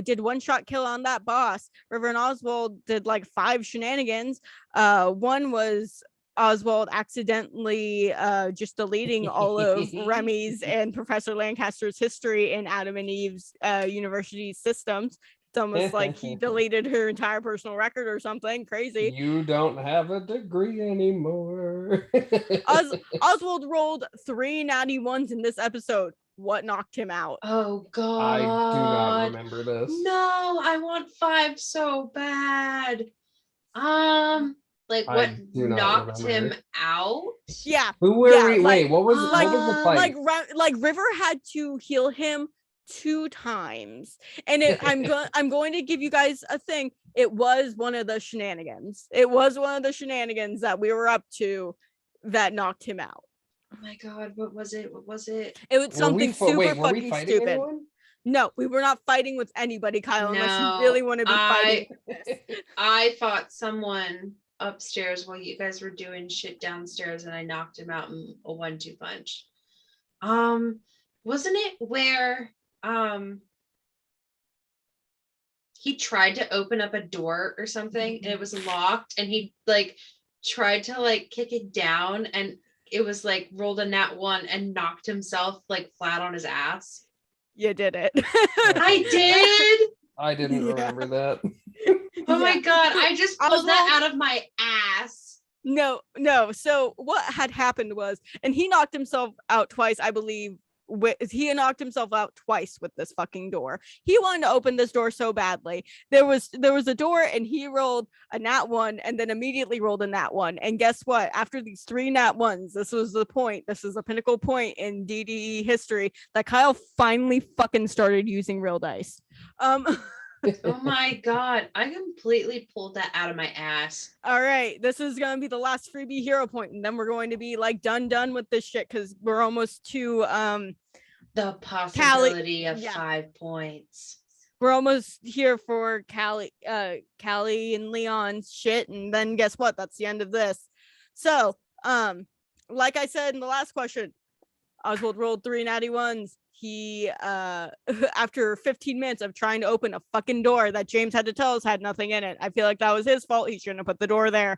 did 1-shot kill on that boss. River and Oswald did 5 shenanigans. One was Oswald accidentally just deleting all of Remy's and Professor Lancaster's history in Adam and Eve's university systems. It's almost like he deleted her entire personal record or something crazy. You don't have a degree anymore. Oswald rolled 3 natty ones in this episode. What knocked him out? Oh God. I do not remember this. No, I want 5 so bad. Like what knocked him out? Yeah. Who were we? Wait, what was the fight? Like River had to heal him 2 times, and I'm going to give you guys a thing. It was one of the shenanigans. It was one of the shenanigans that we were up to that knocked him out. Oh my God, what was it? It was something super fucking stupid. Anyone? No, we were not fighting with anybody, Kyle, unless you really want to be fighting. I fought someone upstairs while you guys were doing shit downstairs, and I knocked him out in a 1-2 punch. Wasn't it where he tried to open up a door or something and it was locked, and he like tried to like kick it down, and it was like rolled a nat 1 and knocked himself like flat on his ass? You did it. I did. I didn't remember that. Oh my God, I just pulled that out of my ass. No. So what had happened was, and he knocked himself out twice, I believe. He knocked himself out twice with this fucking door. He wanted to open this door so badly. There was a door, and he rolled a nat 1 and then immediately rolled a nat 1. And guess what? After these 3 nat 1s, this was the point. This is the pinnacle point in DDE history that Kyle finally fucking started using real dice. Oh my God, I completely pulled that out of my ass. All right, this is gonna be the last freebie hero point, and then we're going to be like done with this shit because we're almost to the possibility of 5 points. We're almost here for Callie and Leon's shit, and then guess what? That's the end of this. So like I said in the last question, Oswald rolled 3 natty 1s. He after 15 minutes of trying to open a fucking door that James had to tell us had nothing in it. I feel like that was his fault. He shouldn't have put the door there.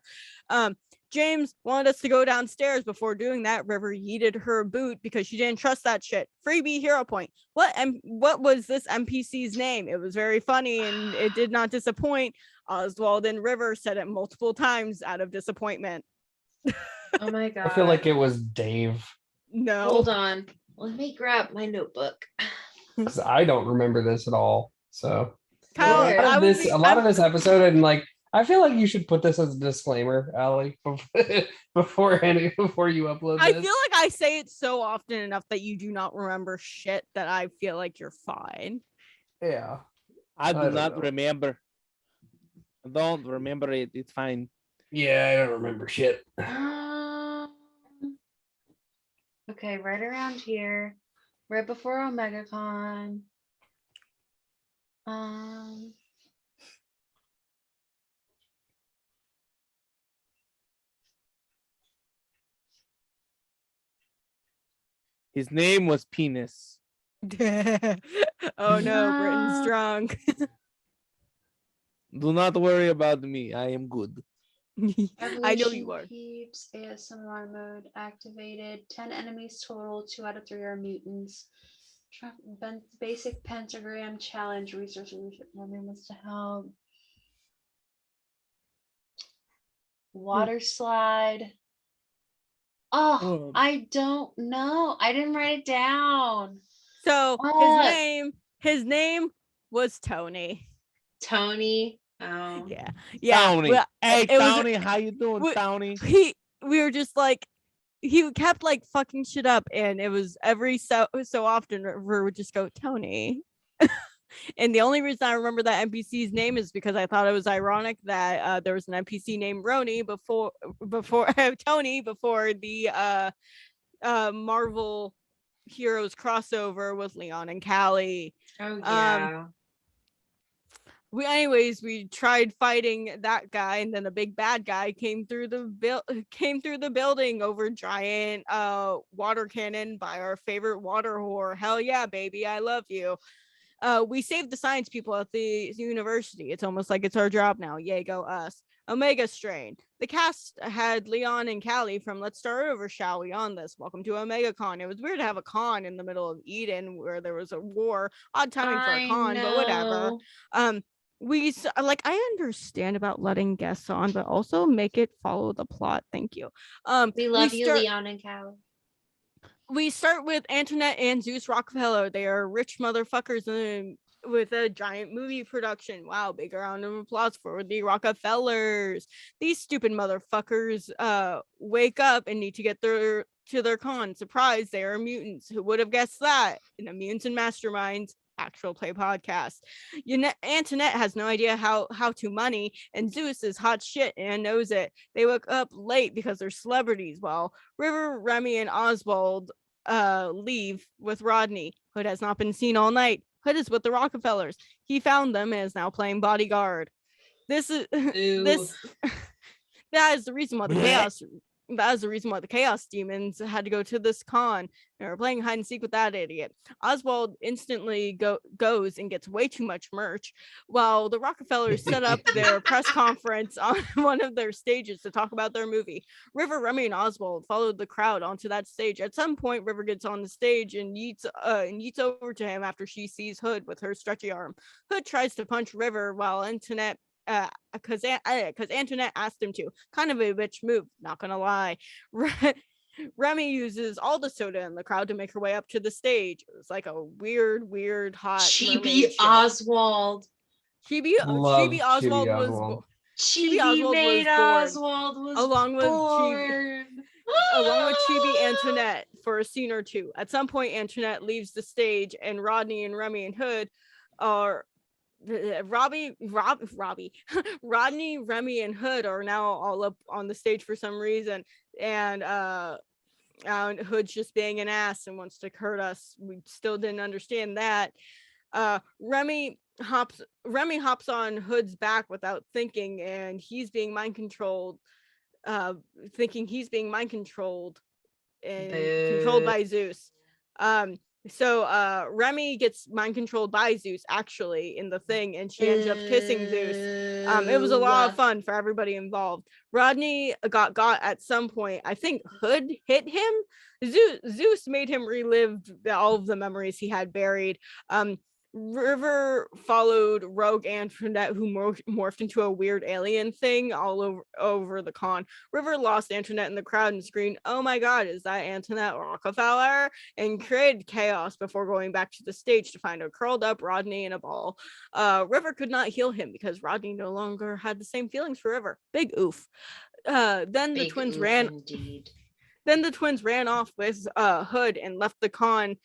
James wanted us to go downstairs. Before doing that, River yeeted her boot because she didn't trust that shit. Freebie hero point. What was this NPC's name? It was very funny and it did not disappoint. Oswald and River said it multiple times out of disappointment. Oh my God. I feel like it was Dave. No. Hold on. Let me grab my notebook. Because I don't remember this at all. So Kyle, a lot of this episode, and like I feel like you should put this as a disclaimer, Allie, before you upload this. I feel like I say it so often enough that you do not remember shit that I feel like you're fine. Yeah. I do not remember. I don't remember it. It's fine. Yeah, I don't remember shit. Okay, right around here, right before OmegaCon. His name was Penis. Oh no, Britain's drunk. Do not worry about me. I am good. I know you are. Keeps ASMR mode activated. 10 enemies total. 2 out of 3 are mutants. Basic pentagram challenge. Research wants to help. Water slide. Oh, I don't know. I didn't write it down. So his name was Tony. Tony. Oh yeah. Tony. Well, hey Tony, how you doing, Tony? We were just like, he kept like fucking shit up, and it was every so often River would just go Tony. And the only reason I remember that NPC's name is because I thought it was ironic that there was an NPC named Roni before Tony before the Marvel Heroes crossover with Leon and Callie. Oh yeah. We tried fighting that guy, and then a big bad guy came through the building over giant water cannon by our favorite water whore. Hell yeah, baby, I love you. We saved the science people at the university. It's almost like it's our job now. Yay, go us. Omega Strain. The cast had Leon and Callie from Let's Start Over, Shall We on this. Welcome to Omega Con. It was weird to have a con in the middle of Eden where there was a war. Odd timing for a con, but whatever. I understand about letting guests on, but also make it follow the plot. Thank you. We love you, Leon and Callie. We start with Antoinette and Zeus Rockefeller. They are rich motherfuckers with a giant movie production. Wow, big round of applause for the Rockefellers. These stupid motherfuckers wake up and need to get to their con. Surprise, they are mutants. Who would have guessed that? In a Mutants and Masterminds actual play podcast. Antoinette has no idea how to money, and Zeus is hot shit and knows it. They woke up late because they're celebrities, while River, Remy, and Oswald leave with Rodney. Hood has not been seen all night. Hood is with the Rockefellers. He found them and is now playing bodyguard. That is the reason why the chaos demons had to go to this con. They were playing hide and seek with that idiot. Oswald instantly goes and gets way too much merch, while the Rockefellers set up their press conference on one of their stages to talk about their movie. River, Remy, and Oswald followed the crowd onto that stage. At some point, River gets on the stage and yeets over to him after she sees Hood with her stretchy arm. Hood tries to punch River while Antoinette because Antoinette asked him to. Kind of a bitch move, not gonna lie. Remy uses all the soda in the crowd to make her way up to the stage. It was like a weird hot Chibi Oswald. Chibi Oswald was along with Chibi Antoinette for a scene or two. At some point, Antoinette leaves the stage, and Rodney and Remy and Hood are Rodney, Remy, and Hood are now all up on the stage for some reason, and Hood's just being an ass and wants to hurt us. We still didn't understand that. Remy hops on Hood's back without thinking, and he's being mind controlled, thinking he's being mind controlled and controlled by Zeus. So Remy gets mind controlled by Zeus actually in the thing, and she ends up kissing Zeus. It was a lot of fun for everybody involved. Rodney got at some point. I think Hood hit him. Zeus made him relive all of the memories he had buried. River followed Rogue Antoinette, who morphed into a weird alien thing all over the con. River lost Antoinette in the crowd and screamed, "Oh my god, is that Antoinette Rockefeller?" and created chaos before going back to the stage to find a curled up Rodney in a ball. River could not heal him because Rodney no longer had the same feelings for River. Big oof. Then the twins ran off with Hood and left the con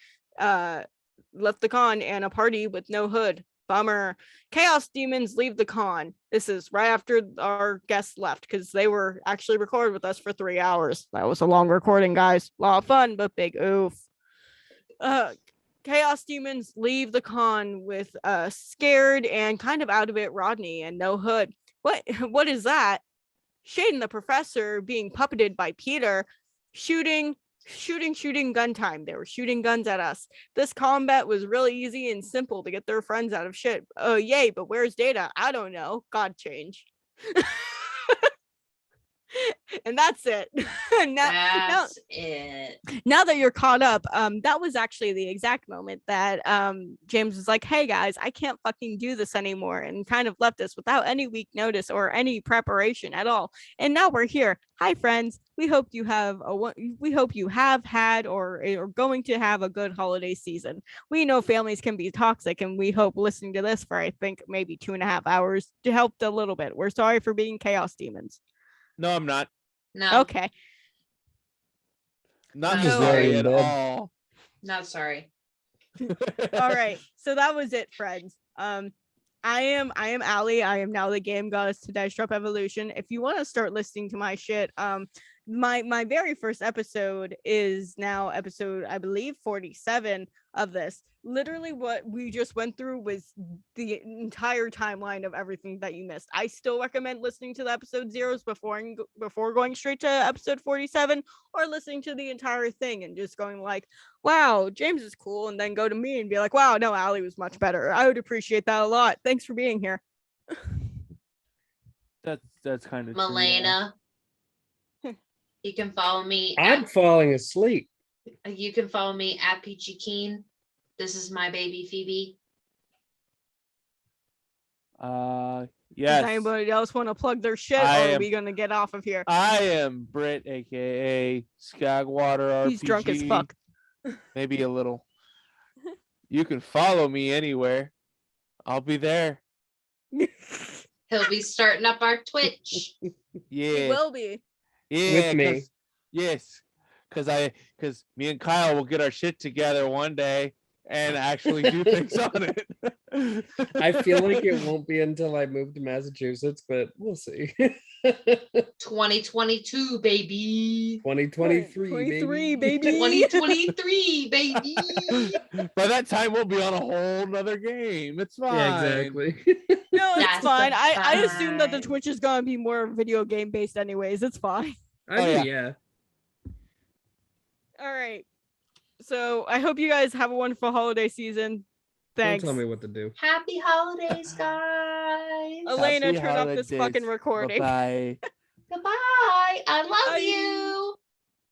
and a party with no Hood. Bummer. Chaos demons leave the con. This is right after our guests left because they were actually recorded with us for 3 hours. That was a long recording, guys. A lot of fun, but big oof. Chaos demons leave the con with scared and kind of out of it Rodney and no Hood. What is that? Shade and the professor being puppeted by Peter, shooting gun time. They were shooting guns at us. This combat was really easy and simple to get their friends out of shit. Oh yay, but where's Data? I don't know. God change. And that's it. That's it. Now that you're caught up, that was actually the exact moment that James was like, "Hey guys, I can't fucking do this anymore," and kind of left us without any week notice or any preparation at all. And now we're here. Hi friends. We hope you have had or are going to have a good holiday season. We know families can be toxic, and we hope listening to this for I think maybe 2.5 hours to help a little bit. We're sorry for being chaos demons. No, I'm not. No. Okay. Not sorry at all. Not sorry. All right. So that was it, friends. I am Allie. I am now the game goddess to Dice Drop Evolution. If you want to start listening to my shit, my very first episode is now episode, I believe, 47 of this. Literally what we just went through was the entire timeline of everything that you missed. I still recommend listening to the episode zeros before going straight to episode 47, or listening to the entire thing and just going like, wow, James is cool, and then go to me and be like, wow, no, Allie was much better. I would appreciate that a lot. Thanks for being here. That's kind of Milena. You can follow me. I'm falling asleep. You can follow me at Peachy Keen. This is my baby Phoebe. Yes. Does anybody else want to plug their shit, or are we gonna get off of here? I am Britt, aka Skagwater RPG. He's drunk as fuck. Maybe a little. You can follow me anywhere. I'll be there. He'll be starting up our Twitch. Yeah. He will be. Yeah. With me. Yes. Because me and Kyle will get our shit together one day and actually do things on it. I feel like it won't be until I move to Massachusetts, but we'll see. 2022, baby. 2023, baby. 2023, baby. By that time, we'll be on a whole nother game. It's fine. Yeah, exactly. No, it's That's fine. I assume that the fine. Twitch is gonna be more video game based, anyways. It's fine. I mean, yeah. All right. So I hope you guys have a wonderful holiday season. Thanks. Don't tell me what to do. Happy holidays, guys. Elena, Happy turn off this holidays. fucking recording. Bye. Goodbye. I love Bye. you.